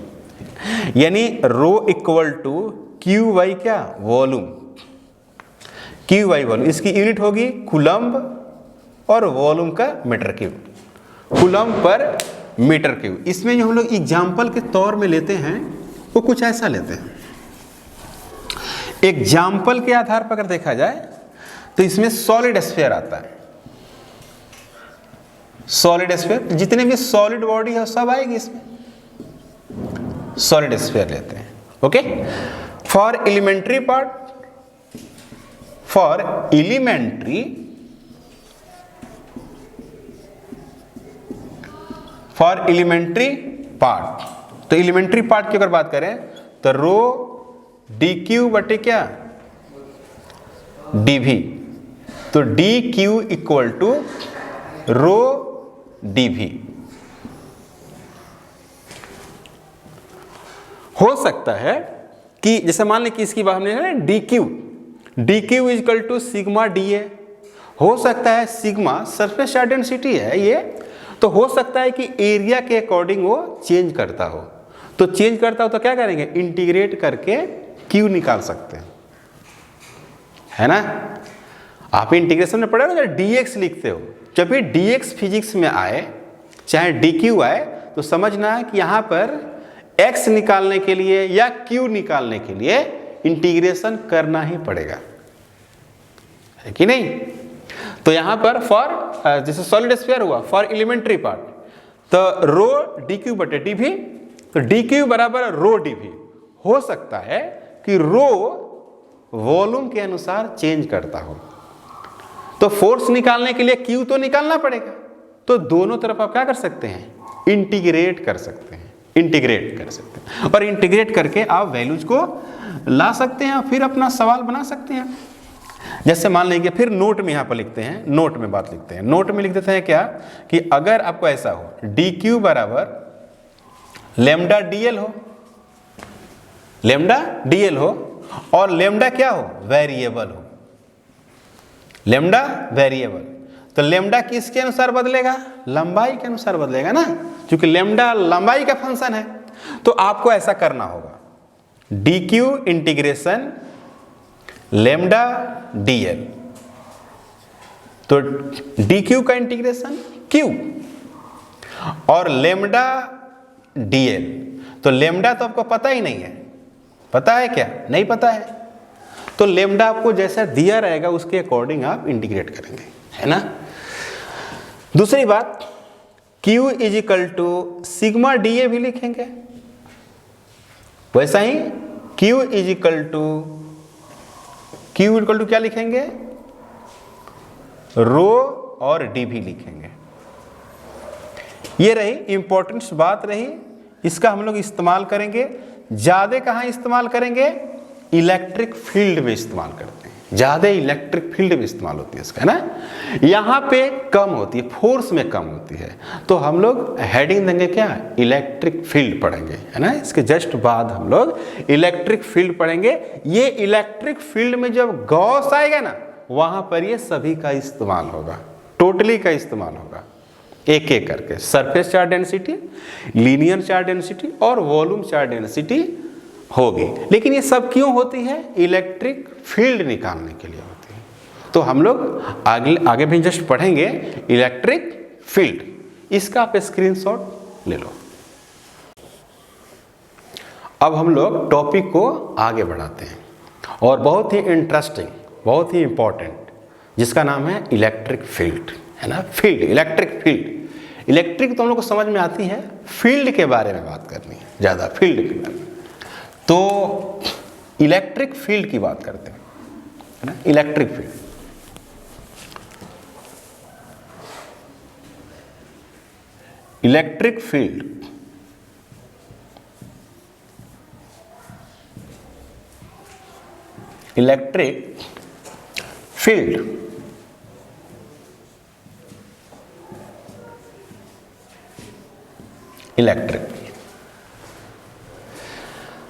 [SPEAKER 1] यानी rho equal to Q by क्या, वॉल्यूम, क्यू बाई वॉल्यूम। इसकी unit होगी coulomb और volume का metre cube, coulomb per metre cube. इसमें जो हम लोग एग्जाम्पल के तौर में लेते हैं वो कुछ ऐसा लेते हैं। एग्जाम्पल के आधार पर अगर देखा जाए तो इसमें सॉलिड स्फीयर आता है, सॉलिड स्फीयर, जितने भी सॉलिड बॉडी है सब आएगी इसमें, सॉलिड स्फीयर लेते हैं। Okay, for elementary part, for elementary, for elementary part, तो एलिमेंट्री पार्ट की अगर बात करें तो रो डी क्यू बटे क्या, डी भी, तो D Q equal to rho D V. हो सकता है कि जैसे मान लें कि इसकी बात हमने D Q, D Q is equal to sigma D A, हो सकता है सिग्मा सरफेस चार्ज डेंसिटी है ये, तो हो सकता है कि एरिया के अकॉर्डिंग वो चेंज करता हो, तो चेंज करता हो तो क्या करेंगे, इंटीग्रेट करके क्यू निकाल सकते हैं, है ना। आप इंटीग्रेशन में पढ़े हो जब dx लिखते हो, जब भी dx फिजिक्स में आए चाहे dq आए तो समझना है कि यहाँ पर x निकालने के लिए या q निकालने के लिए इंटीग्रेशन करना ही पड़ेगा, है कि नहीं। तो यहाँ पर फॉर जैसे सॉलिड स्फीयर हुआ, फॉर एलिमेंट्री पार्ट तो रो dq बटे dv, तो dq बराबर रो dv। हो सकता है कि रो वॉल्यूम के अनुसार चेंज करता हो, तो फोर्स निकालने के लिए क्यू तो निकालना पड़ेगा, तो दोनों तरफ आप क्या कर सकते हैं, इंटीग्रेट कर सकते हैं, इंटीग्रेट कर सकते हैं, और इंटीग्रेट करके आप वैल्यूज को ला सकते हैं और फिर अपना सवाल बना सकते हैं। जैसे मान लीजिए फिर नोट में यहाँ पर लिखते हैं, नोट में बात लिखते हैं, नोट में लिख देते हैं क्या कि अगर आपको ऐसा हो डी क्यू बराबर लेमडा डीएल हो, लेमडा डीएल हो और लेमडा क्या हो, वेरिएबल हो, लेमडा वेरिएबल, तो लेमडा किसके अनुसार बदलेगा, लंबाई के अनुसार बदलेगा ना, क्योंकि लेमडा लंबाई का फंक्शन है। तो आपको ऐसा करना होगा D Q integration lambda DL, तो डी क्यू का इंटीग्रेशन क्यू और लेमडा डीएल, तो लेमडा तो आपको पता ही नहीं है, पता है क्या, नहीं पता है, तो लेमडा आपको जैसा दिया रहेगा उसके अकॉर्डिंग आप इंटीग्रेट करेंगे, है ना। दूसरी बात Q is equal to sigma D A भी लिखेंगे, वैसा ही Q इज इक्वल टू क्या लिखेंगे, रो और डी भी लिखेंगे। ये रही इंपॉर्टेंट बात रही, इसका हम लोग इस्तेमाल करेंगे, ज्यादा कहाँ इस्तेमाल करेंगे, इलेक्ट्रिक फील्ड में इस्तेमाल करते हैं, ज्यादा इलेक्ट्रिक फील्ड में इस्तेमाल होती है इसका, है ना। यहाँ पे कम होती है, फोर्स में कम होती है, तो हम लोग हेडिंग देंगे क्या, इलेक्ट्रिक फील्ड पढ़ेंगे, है ना। इसके जस्ट बाद हम लोग इलेक्ट्रिक फील्ड पढ़ेंगे। ये इलेक्ट्रिक फील्ड में जब गॉस आएगा ना, वहां पर ये सभी का इस्तेमाल होगा, टोटली का इस्तेमाल होगा, एक एक करके, surface charge density, linear charge density और वॉल्यूम चार्ज डेंसिटी होगी। लेकिन ये सब क्यों होती है, इलेक्ट्रिक फील्ड निकालने के लिए होती है। तो हम लोग आगे भी जस्ट पढ़ेंगे इलेक्ट्रिक फील्ड, इसका आप स्क्रीनशॉट ले लो। अब हम लोग टॉपिक को आगे बढ़ाते हैं और बहुत ही इंटरेस्टिंग, बहुत ही इंपॉर्टेंट, जिसका नाम है इलेक्ट्रिक फील्ड, है ना। फील्ड, इलेक्ट्रिक फील्ड, इलेक्ट्रिक तो हम लोग को समझ में आती है, फील्ड के बारे में बात करनी है ज़्यादा, फील्ड के बारे में। तो इलेक्ट्रिक फील्ड की बात करते हैं, है ना। Electric field, electric field electric field electric,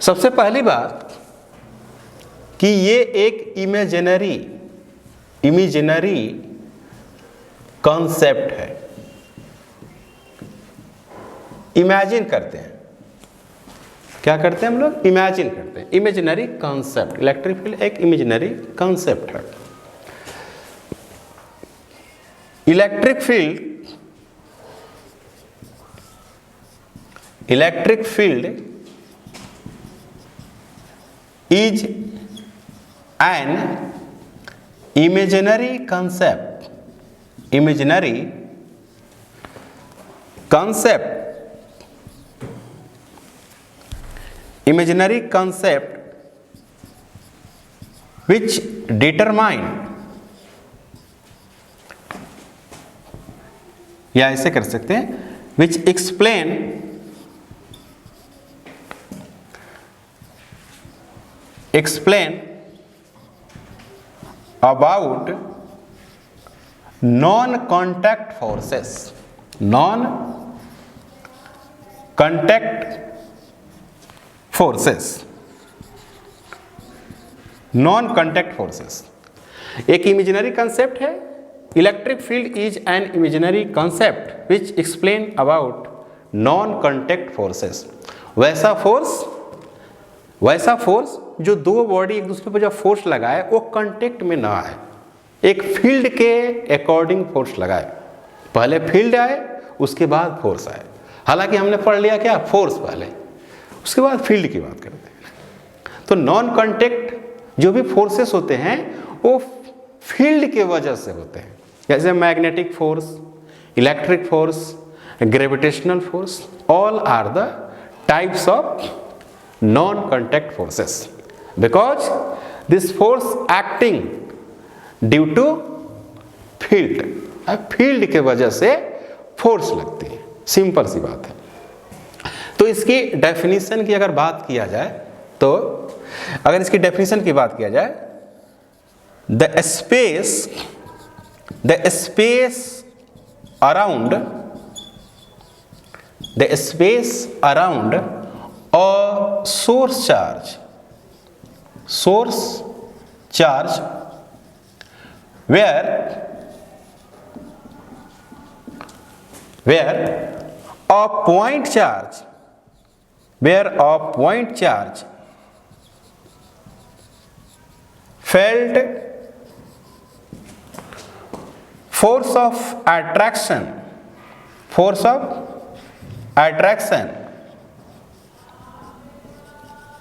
[SPEAKER 1] सबसे पहली बात कि ये एक इमेजिनरी कॉन्सेप्ट है। इमेजिन करते हैं, क्या करते हैं हम लोग, इमेजिन करते हैं, इमेजिनरी कॉन्सेप्ट। इलेक्ट्रिक फील्ड एक इमेजिनरी कॉन्सेप्ट है। Electric field is an imaginary concept which determine, या ऐसे कर सकते हैं, which explain about non-contact forces, एक इमेजिनरी कंसेप्ट है। Electric field is an imaginary concept which explain about non contact forces, वैसा फोर्स जो दो बॉडी एक दूसरे पर जब फोर्स लगाए वो कांटेक्ट में ना आए, एक फील्ड के अकॉर्डिंग फोर्स लगाए, पहले फील्ड आए उसके बाद फोर्स आए। हालांकि हमने पढ़ लिया क्या, फोर्स पहले, उसके बाद फील्ड की बात करते हैं। तो नॉन कांटेक्ट जो भी फोर्सेस होते हैं वो फील्ड के वजह से होते हैं, जैसे magnetic force, electric force, gravitational force, all are the types of non-contact forces because this force acting due to field, field के वजह से फोर्स लगती है, सिंपल सी बात है। तो इसकी डेफिनेशन की अगर बात किया जाए तो अगर इसकी डेफिनेशन की बात किया जाए, the space around a source charge where a point charge felt force of attraction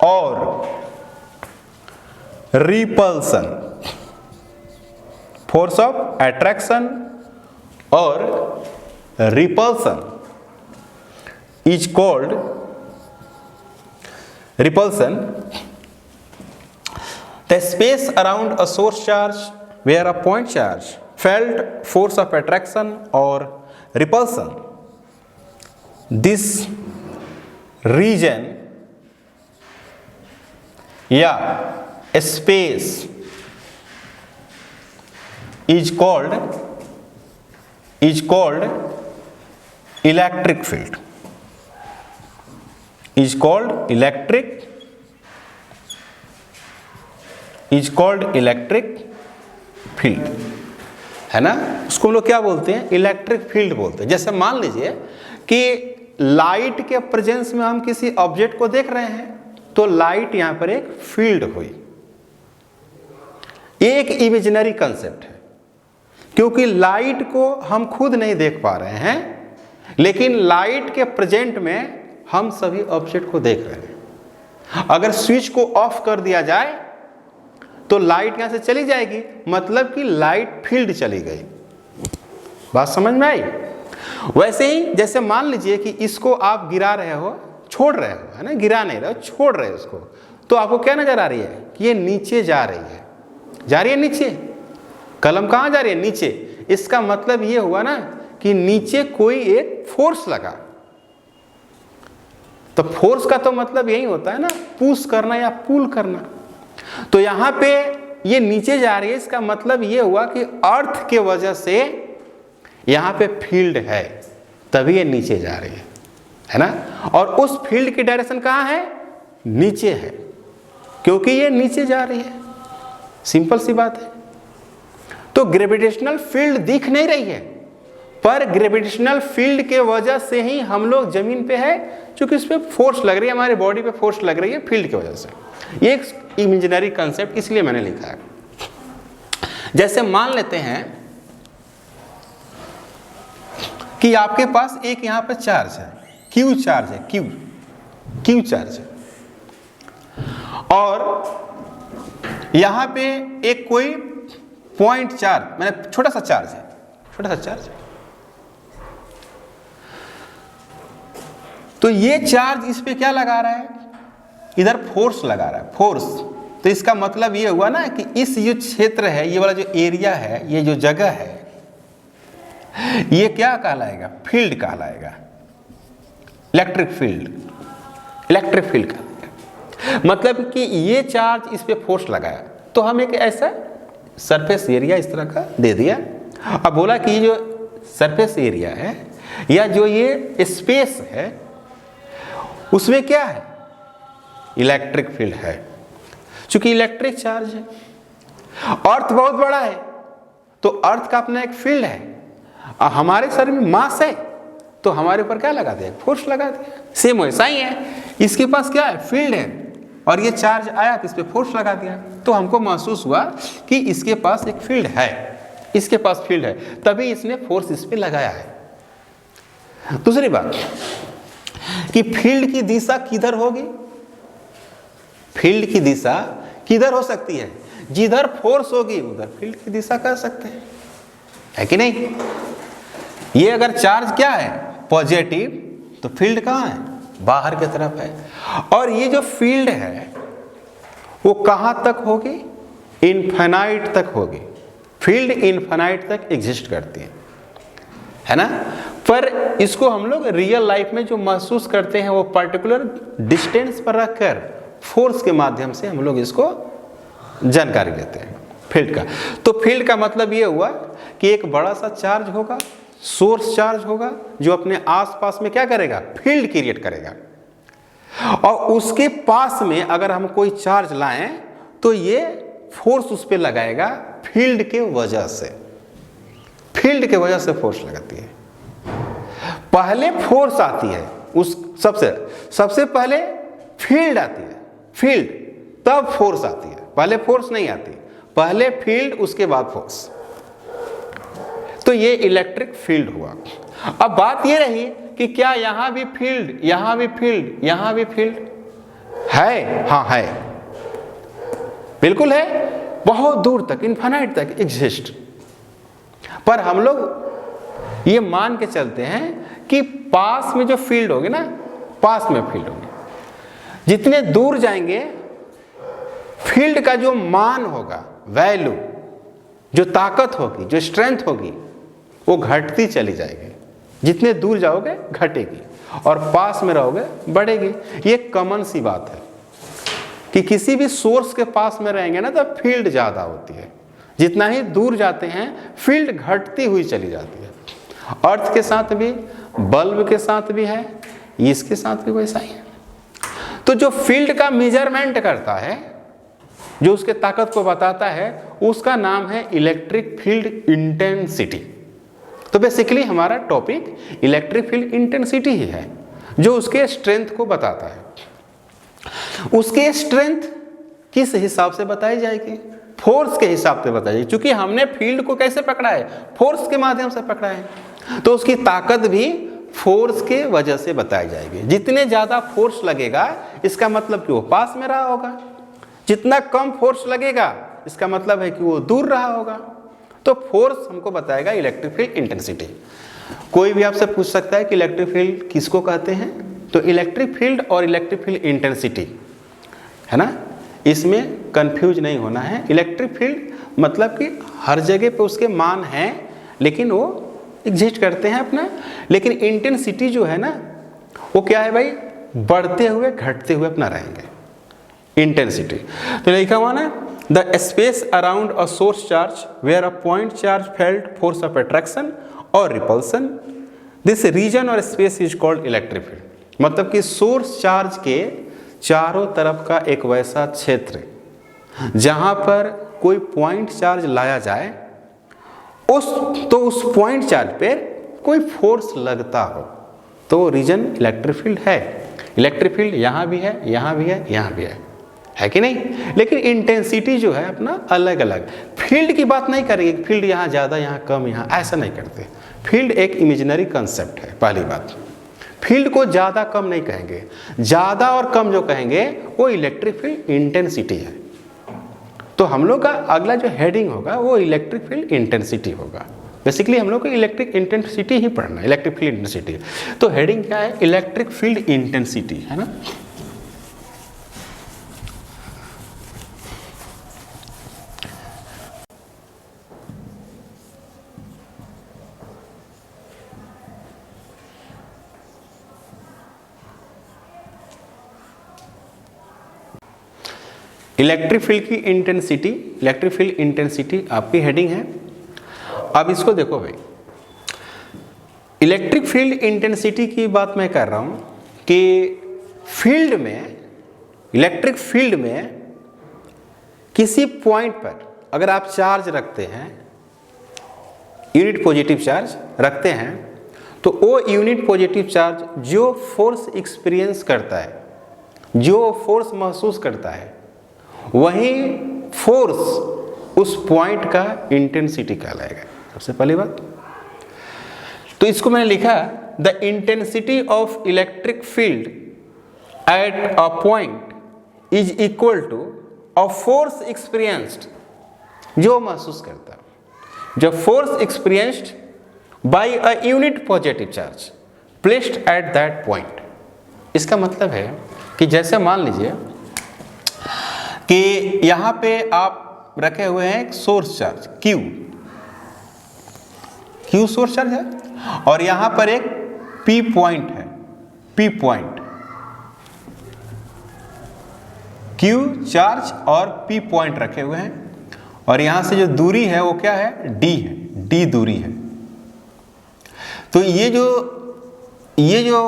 [SPEAKER 1] or repulsion, force of attraction or repulsion is called repulsion. The space around a source charge where a point charge felt force of attraction or repulsion, this region या space is called electric field. है ना, उसको हम लोग क्या बोलते हैं, electric field बोलते हैं। जैसे मान लीजिए कि लाइट के प्रेजेंस में हम किसी ऑब्जेक्ट को देख रहे हैं, तो लाइट यहां पर एक फील्ड हुई। एक इमेजिनरी कंसेप्ट है, क्योंकि लाइट को हम खुद नहीं देख पा रहे हैं, लेकिन लाइट के प्रेजेंट में हम सभी ऑब्जेक्ट को देख रहे हैं। अगर स्विच को ऑफ कर दिया जाए तो लाइट यहां से चली जाएगी, मतलब कि लाइट फील्ड चली गई। बात समझ में आई? वैसे ही जैसे मान लीजिए कि इसको आप गिरा रहे हो, छोड़ रहे हो, है ना, गिरा नहीं रहे हो, छोड़ रहे हो उसको, तो आपको क्या नजर आ रही है कि ये नीचे जा रही है नीचे। कलम कहां जा रही है? नीचे। इसका मतलब ये हुआ ना कि नीचे कोई एक फोर्स लगा। तो फोर्स का तो मतलब यही होता है ना, पुश करना या पुल करना। तो यहां पे ये नीचे जा रही है, इसका मतलब ये हुआ कि अर्थ के वजह से यहां पे फील्ड है, तभी ये नीचे जा रही है ना। और उस फील्ड की डायरेक्शन कहां है? नीचे है, क्योंकि ये नीचे जा रही है। सिंपल सी बात है। तो ग्रेविटेशनल फील्ड दिख नहीं रही है, पर ग्रेविटेशनल फील्ड के वजह से ही हम लोग जमीन पे है, क्योंकि इस पे फोर्स लग रही है, हमारे बॉडी पे फोर्स लग रही है फील्ड की वजह से। ये एक इमेजिनरी कंसेप्ट इसलिए मैंने लिखा है। जैसे मान लेते हैं कि आपके पास एक यहां पे चार्ज है, क्यू चार्ज है, क्यू चार्ज है, और यहां पे एक कोई पॉइंट चार्ज, मैंने छोटा सा चार्ज है। तो ये चार्ज इस पे क्या लगा रहा है? इधर फोर्स लगा रहा है, फोर्स। तो इसका मतलब ये हुआ ना कि इस जो क्षेत्र है, ये वाला जो एरिया है, ये जो जगह है, ये क्या कहलाएगा? फील्ड कहलाएगा, इलेक्ट्रिक फील्ड कहलाएगा। मतलब कि ये चार्ज इस पे फोर्स लगाया, तो हम एक ऐसा सरफेस एरिया इस तरह का दे दिया। अब बोला कि ये जो सरफेस एरिया है या जो ये स्पेस है, उसमें क्या है? इलेक्ट्रिक फील्ड है, क्योंकि इलेक्ट्रिक चार्ज है। अर्थ बहुत बड़ा है, तो अर्थ का अपना एक फील्ड है। हमारे शरीर में मास है, तो हमारे ऊपर क्या लगा दिया? फोर्स लगा दिया। सेम वैसा ही है, इसके पास क्या है? फील्ड है, और ये चार्ज आया तो इस पे फोर्स लगा दिया, तो हमको महसूस हुआ कि इसके पास एक फील्ड है, इसके पास फील्ड है, तभी इसने फोर्स इस पे लगाया है। दूसरी बात कि फील्ड की दिशा किधर होगी? फील्ड की दिशा किधर हो सकती है? जिधर फोर्स होगी उधर फील्ड की दिशा कर सकते हैं, है कि नहीं? ये अगर चार्ज क्या है? पॉजिटिव, तो फील्ड कहाँ है? बाहर की तरफ है। और ये जो फील्ड है वो कहां तक होगी? इनफाइनाइट तक होगी। फील्ड इनफाइनाइट तक एग्जिस्ट करती है ना। पर इसको हम लोग रियल लाइफ में जो महसूस करते हैं वो पर्टिकुलर डिस्टेंस पर रखकर फोर्स के माध्यम से हम लोग इसको जानकारी लेते हैं फील्ड का। तो फील्ड का मतलब ये हुआ कि एक बड़ा सा चार्ज होगा, सोर्स चार्ज होगा, जो अपने आसपास में क्या करेगा, फील्ड क्रिएट करेगा, और उसके पास में अगर हम कोई चार्ज लाएं तो ये फोर्स उस पर लगाएगा फील्ड के वजह से, फील्ड के वजह से फोर्स लगाती है। पहले फोर्स आती है, उस सबसे पहले फील्ड आती है, फील्ड तब फोर्स आती है, पहले फोर्स नहीं आती, पहले फील्ड उसके बाद फोर्स। तो ये इलेक्ट्रिक फील्ड हुआ। अब बात ये रही कि क्या यहां भी फील्ड, यहां भी फील्ड, यहां भी फील्ड है? हाँ है, बिल्कुल है, बहुत दूर तक, इन्फिनाइट तक एग्जिस्ट। पर हम लोग ये मान के चलते हैं कि पास में जो फील्ड होगी ना, पास में फील्ड होगी, जितने दूर जाएंगे फील्ड का जो मान होगा, वैल्यू, जो ताकत होगी, जो स्ट्रेंथ होगी, वो घटती चली जाएगी। जितने दूर जाओगे घटेगी और पास में रहोगे बढ़ेगी। ये कॉमन सी बात है कि किसी भी सोर्स के पास में रहेंगे ना तो फील्ड ज़्यादा होती है, जितना ही दूर जाते हैं फील्ड घटती हुई चली जाती है। अर्थ के साथ भी, बल्ब के साथ भी है, इसके साथ भी वैसा ही है। तो जो फील्ड का मेजरमेंट करता है, जो उसके ताकत को बताता है, उसका नाम है इलेक्ट्रिक फील्ड इंटेंसिटी। तो बेसिकली हमारा टॉपिक इलेक्ट्रिक फील्ड इंटेंसिटी ही है, जो उसके स्ट्रेंथ को बताता है। उसके स्ट्रेंथ किस हिसाब से बताई जाएगी? फोर्स के हिसाब से बताई जाएगी। क्योंकि हमने फील्ड को कैसे पकड़ा है? फोर्स के माध्यम से पकड़ा है, तो उसकी ताकत भी फोर्स के वजह से बताई जाएगी। जितने ज्यादा फोर्स लगेगा इसका मतलब कि वो पास में रहा होगा, जितना कम फोर्स लगेगा इसका मतलब है कि वो दूर रहा होगा। तो फोर्स हमको बताएगा इलेक्ट्रिक फील्ड इंटेंसिटी। कोई भी आपसे पूछ सकता है कि इलेक्ट्रिक फील्ड किसको कहते हैं, तो इलेक्ट्रिक फील्ड और इलेक्ट्रिक फील्ड इंटेंसिटी है ना, इसमें कंफ्यूज नहीं होना है। इलेक्ट्रिक फील्ड मतलब कि हर जगह पे उसके मान हैं, लेकिन वो एग्जिस्ट करते हैं अपना। लेकिन इंटेंसिटी जो है ना, वो क्या है भाई, बढ़ते हुए घटते हुए अपना रहेंगे इंटेंसिटी। तो लिखा हुआ ना, the space around a source charge where a point charge felt force of attraction और रिपल्सन, दिस रीजन और space is called electric field. मतलब कि सोर्स चार्ज के चारों तरफ का एक वैसा क्षेत्र जहां पर कोई पॉइंट चार्ज लाया जाए, उस पॉइंट चार्ज पर कोई फोर्स लगता हो, तो रीजन इलेक्ट्रिक फील्ड है। इलेक्ट्रिक फील्ड यहाँ भी है, यहाँ भी है, यहाँ भी है कि नहीं? लेकिन इंटेंसिटी जो है अपना अलग अलग। फील्ड की बात नहीं करेंगे, फील्ड यहाँ ज़्यादा, यहाँ कम, यहाँ ऐसा नहीं करते। फील्ड एक इमेजिनरी कंसेप्ट है। पहली बात, फील्ड को ज़्यादा कम नहीं कहेंगे, ज़्यादा और कम जो कहेंगे वो इलेक्ट्रिक फील्ड इंटेंसिटी है। तो हम लोग का अगला जो हेडिंग होगा वो इलेक्ट्रिक फील्ड इंटेंसिटी होगा। बेसिकली हम लोग को इलेक्ट्रिक इंटेंसिटी ही पढ़ना है, इलेक्ट्रिक फील्ड इंटेंसिटी। तो हेडिंग क्या है? इलेक्ट्रिक फील्ड इंटेंसिटी, है ना। इलेक्ट्रिक फील्ड की इंटेंसिटी, इलेक्ट्रिक फील्ड इंटेंसिटी आपकी हेडिंग है। अब इसको देखो भाई, इलेक्ट्रिक फील्ड इंटेंसिटी की बात मैं कर रहा हूं कि फील्ड में, इलेक्ट्रिक फील्ड में किसी पॉइंट पर अगर आप चार्ज रखते हैं, यूनिट पॉजिटिव चार्ज रखते हैं, तो वो यूनिट पॉजिटिव चार्ज जो फोर्स एक्सपीरियंस करता है, जो फोर्स महसूस करता है, वही फोर्स उस पॉइंट का इंटेंसिटी कहलाएगा। सबसे पहली बात तो इसको मैंने लिखा, the intensity of electric field at a point is equal to a force experienced, जो महसूस करता है, जब force experienced by a unit positive charge placed at that point. इसका मतलब है कि जैसे मान लीजिए कि यहाँ पे आप रखे हुए हैं एक source charge Q source charge है, और यहाँ पर एक P पॉइंट है, P पॉइंट। Q चार्ज और P पॉइंट रखे हुए हैं, और यहां से जो दूरी है वो क्या है, D है, D दूरी है। तो ये जो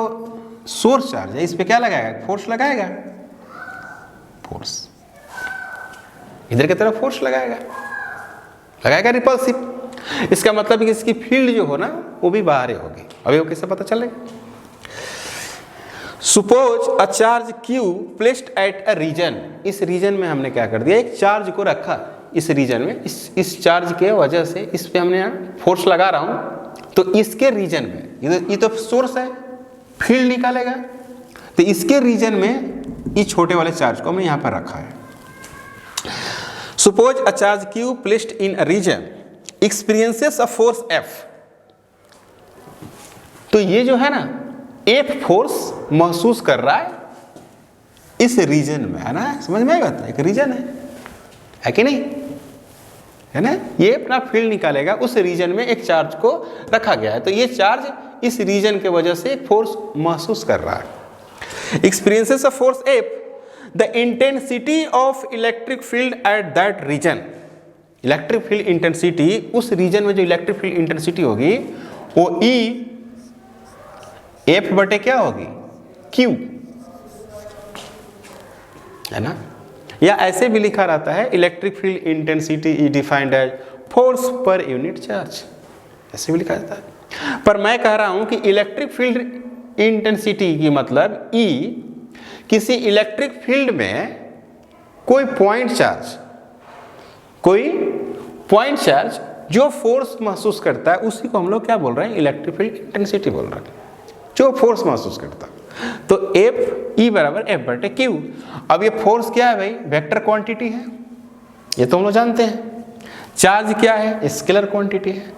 [SPEAKER 1] सोर्स चार्ज है इस पे क्या लगाएगा, फोर्स लगाएगा, फोर्स इधर की तरफ फोर्स लगाएगा रिपल्सिव। इसका मतलब है कि इसकी फील्ड जो हो ना वो भी बाहर होगी। अभी वो कैसे पता चलेगा? Suppose a charge Q placed at a region, इस रीजन में हमने क्या कर दिया, एक चार्ज को रखा इस रीजन में, इस चार्ज के वजह से इस पे हमने फोर्स लगा रहा हूं, तो इसके रीजन में ये तो सोर्स है, फील्ड निकालेगा, तो इसके रीजन में इस छोटे वाले चार्ज को हमने यहां पर रखा है। Suppose a charge Q placed in a region experiences a force F, तो ये जो है ना F फोर्स महसूस कर रहा है इस रीजन में, है ना, समझ में आएगा? एक रीजन है कि नहीं, है ना, ये अपना फील्ड निकालेगा, उस रीजन में एक चार्ज को रखा गया है, तो ये चार्ज इस रीजन के वजह से एक फोर्स महसूस कर रहा है। Experiences a force F, the intensity of electric field at that region, electric field intensity, उस रीजन में जो इलेक्ट्रिक फील्ड इंटेंसिटी होगी वो E F बटे क्या होगी, Q, है ना, या ऐसे भी लिखा रहता है electric field intensity is defined as force per unit charge, ऐसे भी लिखा जाता है। पर मैं कह रहा हूं कि इलेक्ट्रिक फील्ड इंटेंसिटी की मतलब E किसी इलेक्ट्रिक फील्ड में कोई पॉइंट चार्ज जो फोर्स महसूस करता है उसी को हम लोग क्या बोल रहे हैं, इलेक्ट्रिक फील्ड इंटेंसिटी बोल रहे हैं, जो फोर्स महसूस करता है। तो F E बराबर F बटे Q। अब ये फोर्स क्या है भाई, वेक्टर क्वांटिटी है, ये तो हम लोग जानते हैं। चार्ज क्या है, स्केलर क्वांटिटी है,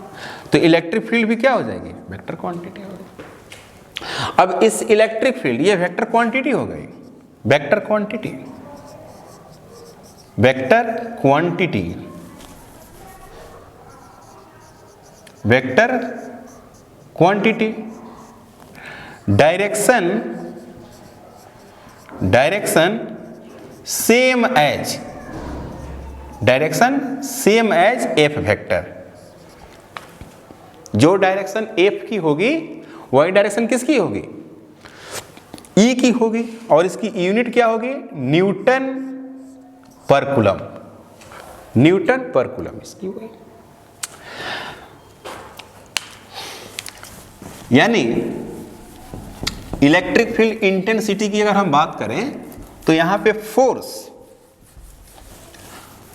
[SPEAKER 1] तो इलेक्ट्रिक फील्ड भी क्या हो जाएगी, वेक्टर क्वांटिटी हो गई। अब इस इलेक्ट्रिक फील्ड, ये वेक्टर क्वांटिटी हो गई, vector quantity direction same as F vector, जो डायरेक्शन F की होगी वही डायरेक्शन किसकी होगी, E की होगी, और इसकी यूनिट क्या होगी, न्यूटन पर कूलम इसकी होगी। यानी इलेक्ट्रिक फील्ड इंटेंसिटी की अगर हम बात करें तो यहां पे फोर्स,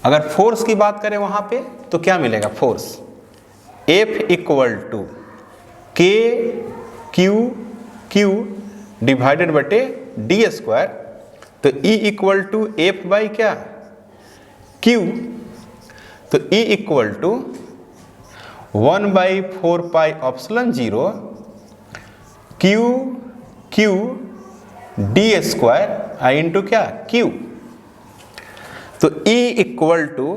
[SPEAKER 1] अगर फोर्स की बात करें वहां पे तो क्या मिलेगा, force F equal to K Q divided बटे D स्क्वायर, तो E equal to F by क्या, Q, तो E equal to 1/4 pi epsilon 0 Q D square I into क्या, Q, तो E equal to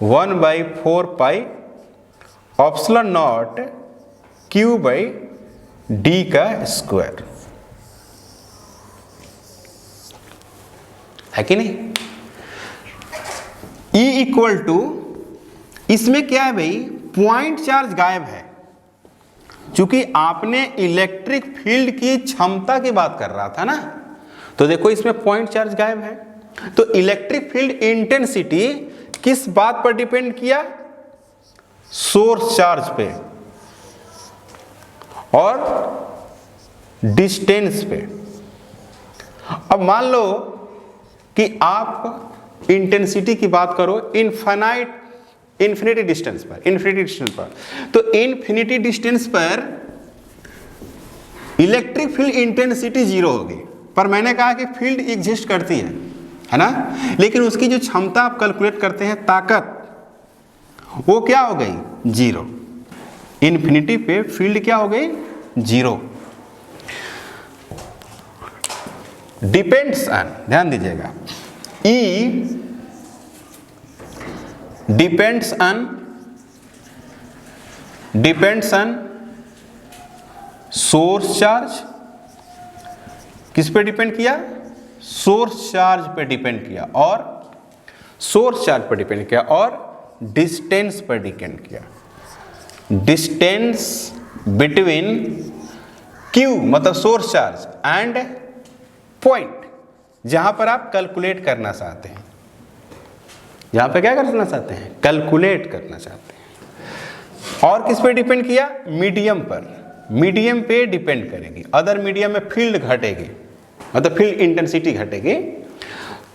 [SPEAKER 1] 1/4 pi epsilon naught Q by D का square, है कि नहीं। E इक्वल टू, इसमें क्या है भाई, पॉइंट चार्ज गायब है, क्योंकि आपने इलेक्ट्रिक फील्ड की क्षमता की बात कर रहा था ना, तो देखो इसमें पॉइंट चार्ज गायब है, तो इलेक्ट्रिक फील्ड इंटेंसिटी किस बात पर डिपेंड किया, सोर्स चार्ज पे और डिस्टेंस पे। अब मान लो कि आप इंटेंसिटी की बात करो इन्फिनिटी डिस्टेंस पर, तो इन्फिनिटी डिस्टेंस पर इलेक्ट्रिक फील्ड इंटेंसिटी 0 होगी, पर मैंने कहा कि फील्ड एग्जिस्ट करती है ना, लेकिन उसकी जो क्षमता आप कैलकुलेट करते हैं, ताकत, वो क्या हो गई, 0। इन्फिनिटी पे फील्ड क्या हो गई, 0। डिपेंड्स ऑन, ध्यान दीजिएगा, E depends on source charge, किस पे डिपेंड किया, सोर्स चार्ज पे डिपेंड किया और सोर्स चार्ज पर डिपेंड किया और डिस्टेंस पर डिपेंड किया। डिस्टेंस बिटवीन Q मतलब सोर्स चार्ज एंड पॉइंट, जहां पर आप कैलकुलेट करना चाहते हैं, जहां पे क्या करना चाहते हैं, कैलकुलेट करना चाहते हैं। और किस पे डिपेंड किया, मीडियम पर, मीडियम पे डिपेंड करेगी। अदर मीडियम में फील्ड घटेगी, मतलब फील्ड इंटेंसिटी घटेगी।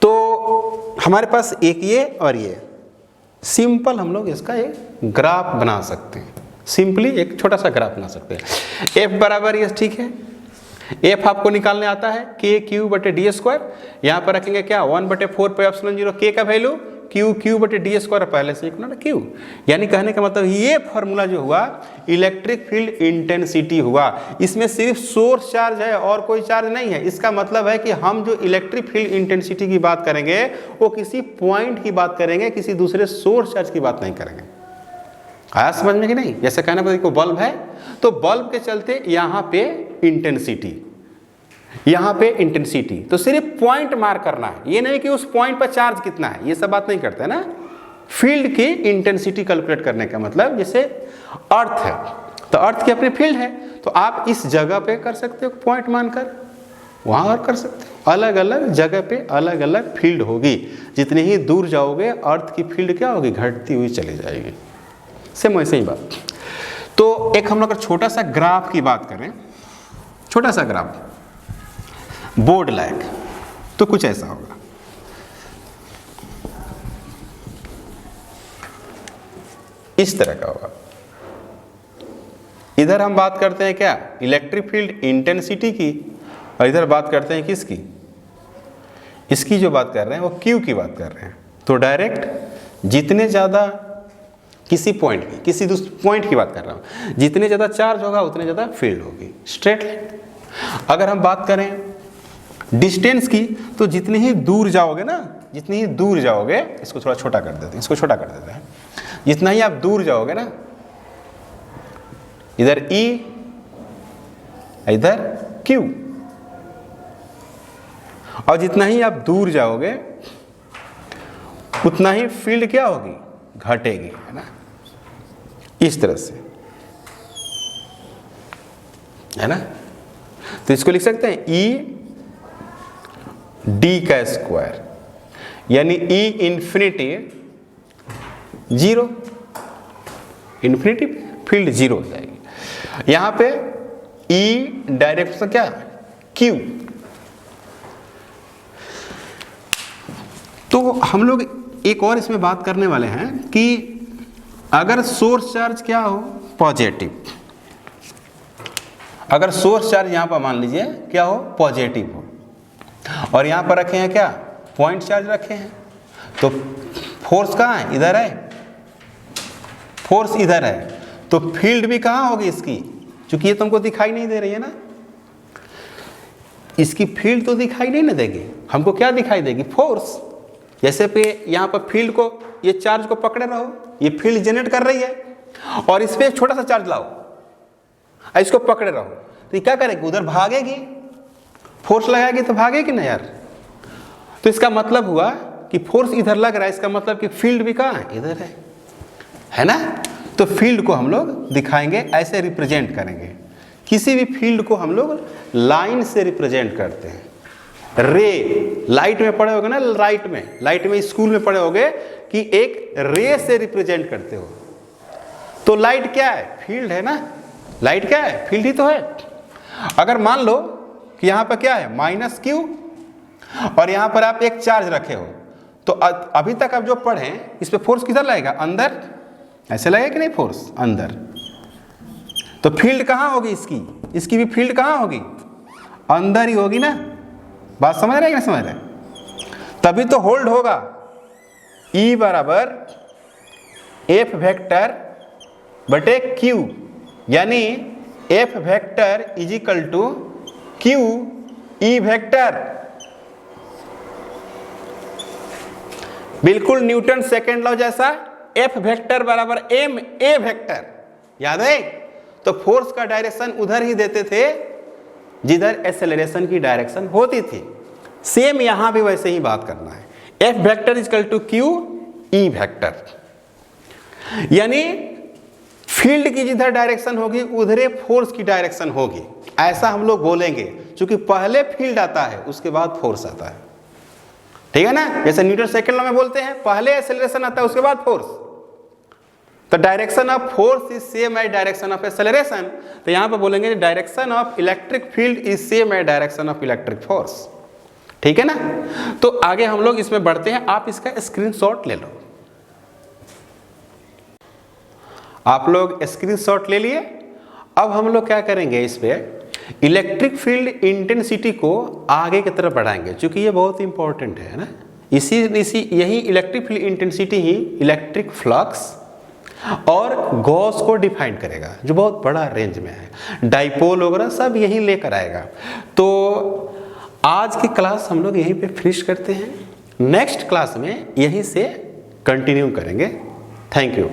[SPEAKER 1] तो हमारे पास एक ये और ये सिंपल हम लोग इसका एक ग्राफ बना सकते हैं, सिंपली एक छोटा सा ग्राफ बना सकते हैं। एफ बराबर ये ठीक है, एफ आपको निकालने आता है के क्यू बटे डी स्क्वायर, यहाँ पर रखेंगे क्या 1/4 पाई एप्सिलॉन 0 के का वैल्यू क्यू क्यू बटे डी स्क्वायर पहले से इक्वल क्यू। यानी कहने का मतलब ये फॉर्मूला जो हुआ इलेक्ट्रिक फील्ड इंटेंसिटी हुआ, इसमें सिर्फ सोर्स चार्ज है और कोई चार्ज नहीं है। इसका मतलब है कि हम जो इलेक्ट्रिक फील्ड इंटेंसिटी की बात करेंगे वो किसी पॉइंट की बात करेंगे, किसी दूसरे सोर्स चार्ज की बात नहीं करेंगे। आया समझ में कि नहीं? जैसे कहना पड़ेगा को बल्ब है तो बल्ब के चलते यहाँ पे इंटेंसिटी, यहाँ पे इंटेंसिटी, तो सिर्फ पॉइंट मार्क करना है, ये नहीं कि उस पॉइंट पर चार्ज कितना है, ये सब बात नहीं करते ना। फील्ड की इंटेंसिटी कैलकुलेट करने का मतलब जैसे अर्थ है तो अर्थ की अपनी फील्ड है, तो आप इस जगह पे कर सकते हो पॉइंट मानकर, वहाँ और कर सकते हो। अलग अलग जगह पे अलग अलग फील्ड होगी, जितनी ही दूर जाओगे अर्थ की फील्ड क्या होगी, घटती हुई चली जाएगी। सेम वैसे ही बात। तो एक हम लोग अगर छोटा सा ग्राफ की बात करें, छोटा सा ग्राफ बोर्ड लायक, तो कुछ ऐसा होगा। इस तरह का होगा। इधर हम बात करते हैं क्या, इलेक्ट्रिक फील्ड इंटेंसिटी की, और इधर बात करते हैं किसकी, इसकी जो बात कर रहे हैं वो क्यू की बात कर रहे हैं। तो डायरेक्ट जितने ज़्यादा किसी पॉइंट की, किसी दूसरे पॉइंट की बात कर रहा हूँ, जितने ज़्यादा चार्ज होगा उतने ज़्यादा फील्ड होगी, स्ट्रेट लाइन। अगर हम बात करें डिस्टेंस की, तो जितनी ही दूर जाओगे ना, जितनी ही दूर जाओगे, इसको थोड़ा छोटा कर देते हैं, इसको छोटा कर देते हैं, जितना ही आप दूर जाओगे ना, इधर E इधर Q, और जितना ही आप दूर जाओगे उतना ही फील्ड क्या होगी, घटेगी, है ना, इस तरह से, है ना। तो इसको लिख सकते हैं E डी का स्क्वायर, यानी E इंफिनिटी 0, इंफिनिटी फील्ड 0 हो जाएगी। यहां पे E डायरेक्शन क्या, Q। तो हम लोग एक और इसमें बात करने वाले हैं कि अगर सोर्स चार्ज क्या हो, पॉजिटिव, अगर सोर्स चार्ज यहां पर मान लीजिए क्या हो, पॉजिटिव हो, और यहां पर रखे हैं क्या, पॉइंट चार्ज रखे हैं, तो फोर्स कहाँ है, इधर है, फोर्स इधर है, तो फील्ड भी कहाँ होगी इसकी, क्योंकि ये तुमको दिखाई नहीं दे रही है ना, इसकी फील्ड तो दिखाई नहीं ना देगी, हमको क्या दिखाई देगी, फोर्स। जैसे पे यहाँ पर फील्ड को, ये चार्ज को पकड़े रहो, ये फील्ड जनरेट कर रही है, और इस पे एक छोटा सा चार्ज लाओ, इसको पकड़े रहो, तो ये क्या करेगी, उधर भागेगी, फोर्स लगाएगी तो भागेगी ना यार। तो इसका मतलब हुआ कि फोर्स इधर लग रहा है, इसका मतलब कि फील्ड भी कहाँ है, इधर है ना। तो फील्ड को हम लोग दिखाएंगे, ऐसे रिप्रेजेंट करेंगे। किसी भी फील्ड को हम लोग लाइन से रिप्रेजेंट करते हैं। रे, लाइट में पढ़े होगे ना, लाइट में स्कूल में पढ़े होगे कि एक रे से रिप्रेजेंट करते हो। तो लाइट क्या है, फील्ड है ना, लाइट क्या है, फील्ड ही तो है। अगर मान लो कि यहाँ पर क्या है, -Q, और यहाँ पर आप एक चार्ज रखे हो, तो अभी तक आप जो पढ़े इस पे फोर्स किधर लगेगा, अंदर, ऐसे लगेगा कि नहीं, फोर्स अंदर। तो फील्ड कहाँ होगी इसकी, इसकी भी फील्ड कहाँ होगी, अंदर ही होगी ना। बात समझ रहे हैं कि नहीं समझ रहे, तभी तो होल्ड होगा। E बराबर F वेक्टर बटे Q, यानी F vector is equal to Q E vector. बिल्कुल न्यूटन सेकेंड लॉ जैसा, F वेक्टर बराबर M A वेक्टर, याद है। तो फोर्स का डायरेक्शन उधर ही देते थे जिधर एक्सेलरेशन की डायरेक्शन होती थी। सेम यहां भी वैसे ही बात करना है। F vector is equal to q E vector, यानी फील्ड की जिधर डायरेक्शन होगी उधरे फोर्स की डायरेक्शन होगी, ऐसा हम लोग बोलेंगे, क्योंकि पहले फील्ड आता है उसके बाद फोर्स आता है, ठीक है ना। जैसे न्यूटन सेकंड लॉ में बोलते हैं पहले एक्सेलरेशन आता है उसके बाद फोर्स, तो direction of force is same as direction of acceleration, तो यहां पे बोलेंगे direction of electric field is same as direction of electric force, ठीक है ना। तो आगे हम लोग इसमें बढ़ते हैं, आप इसका स्क्रीनशॉट ले लो। आप लोग स्क्रीनशॉट ले लिए। अब हम लोग क्या करेंगे, इस पे इलेक्ट्रिक फील्ड इंटेंसिटी को आगे की तरफ बढ़ाएंगे, क्योंकि ये बहुत इंपॉर्टेंट है ना। इसी यही इलेक्ट्रिक फील्ड इंटेंसिटी ही इलेक्ट्रिक फ्लक्स और गॉस को डिफाइन करेगा, जो बहुत बड़ा रेंज में है, डाइपोल वगैरह सब यही लेकर आएगा। तो आज की क्लास हम लोग यहीं पे फिनिश करते हैं, नेक्स्ट क्लास में यहीं से कंटिन्यू करेंगे। Thank you.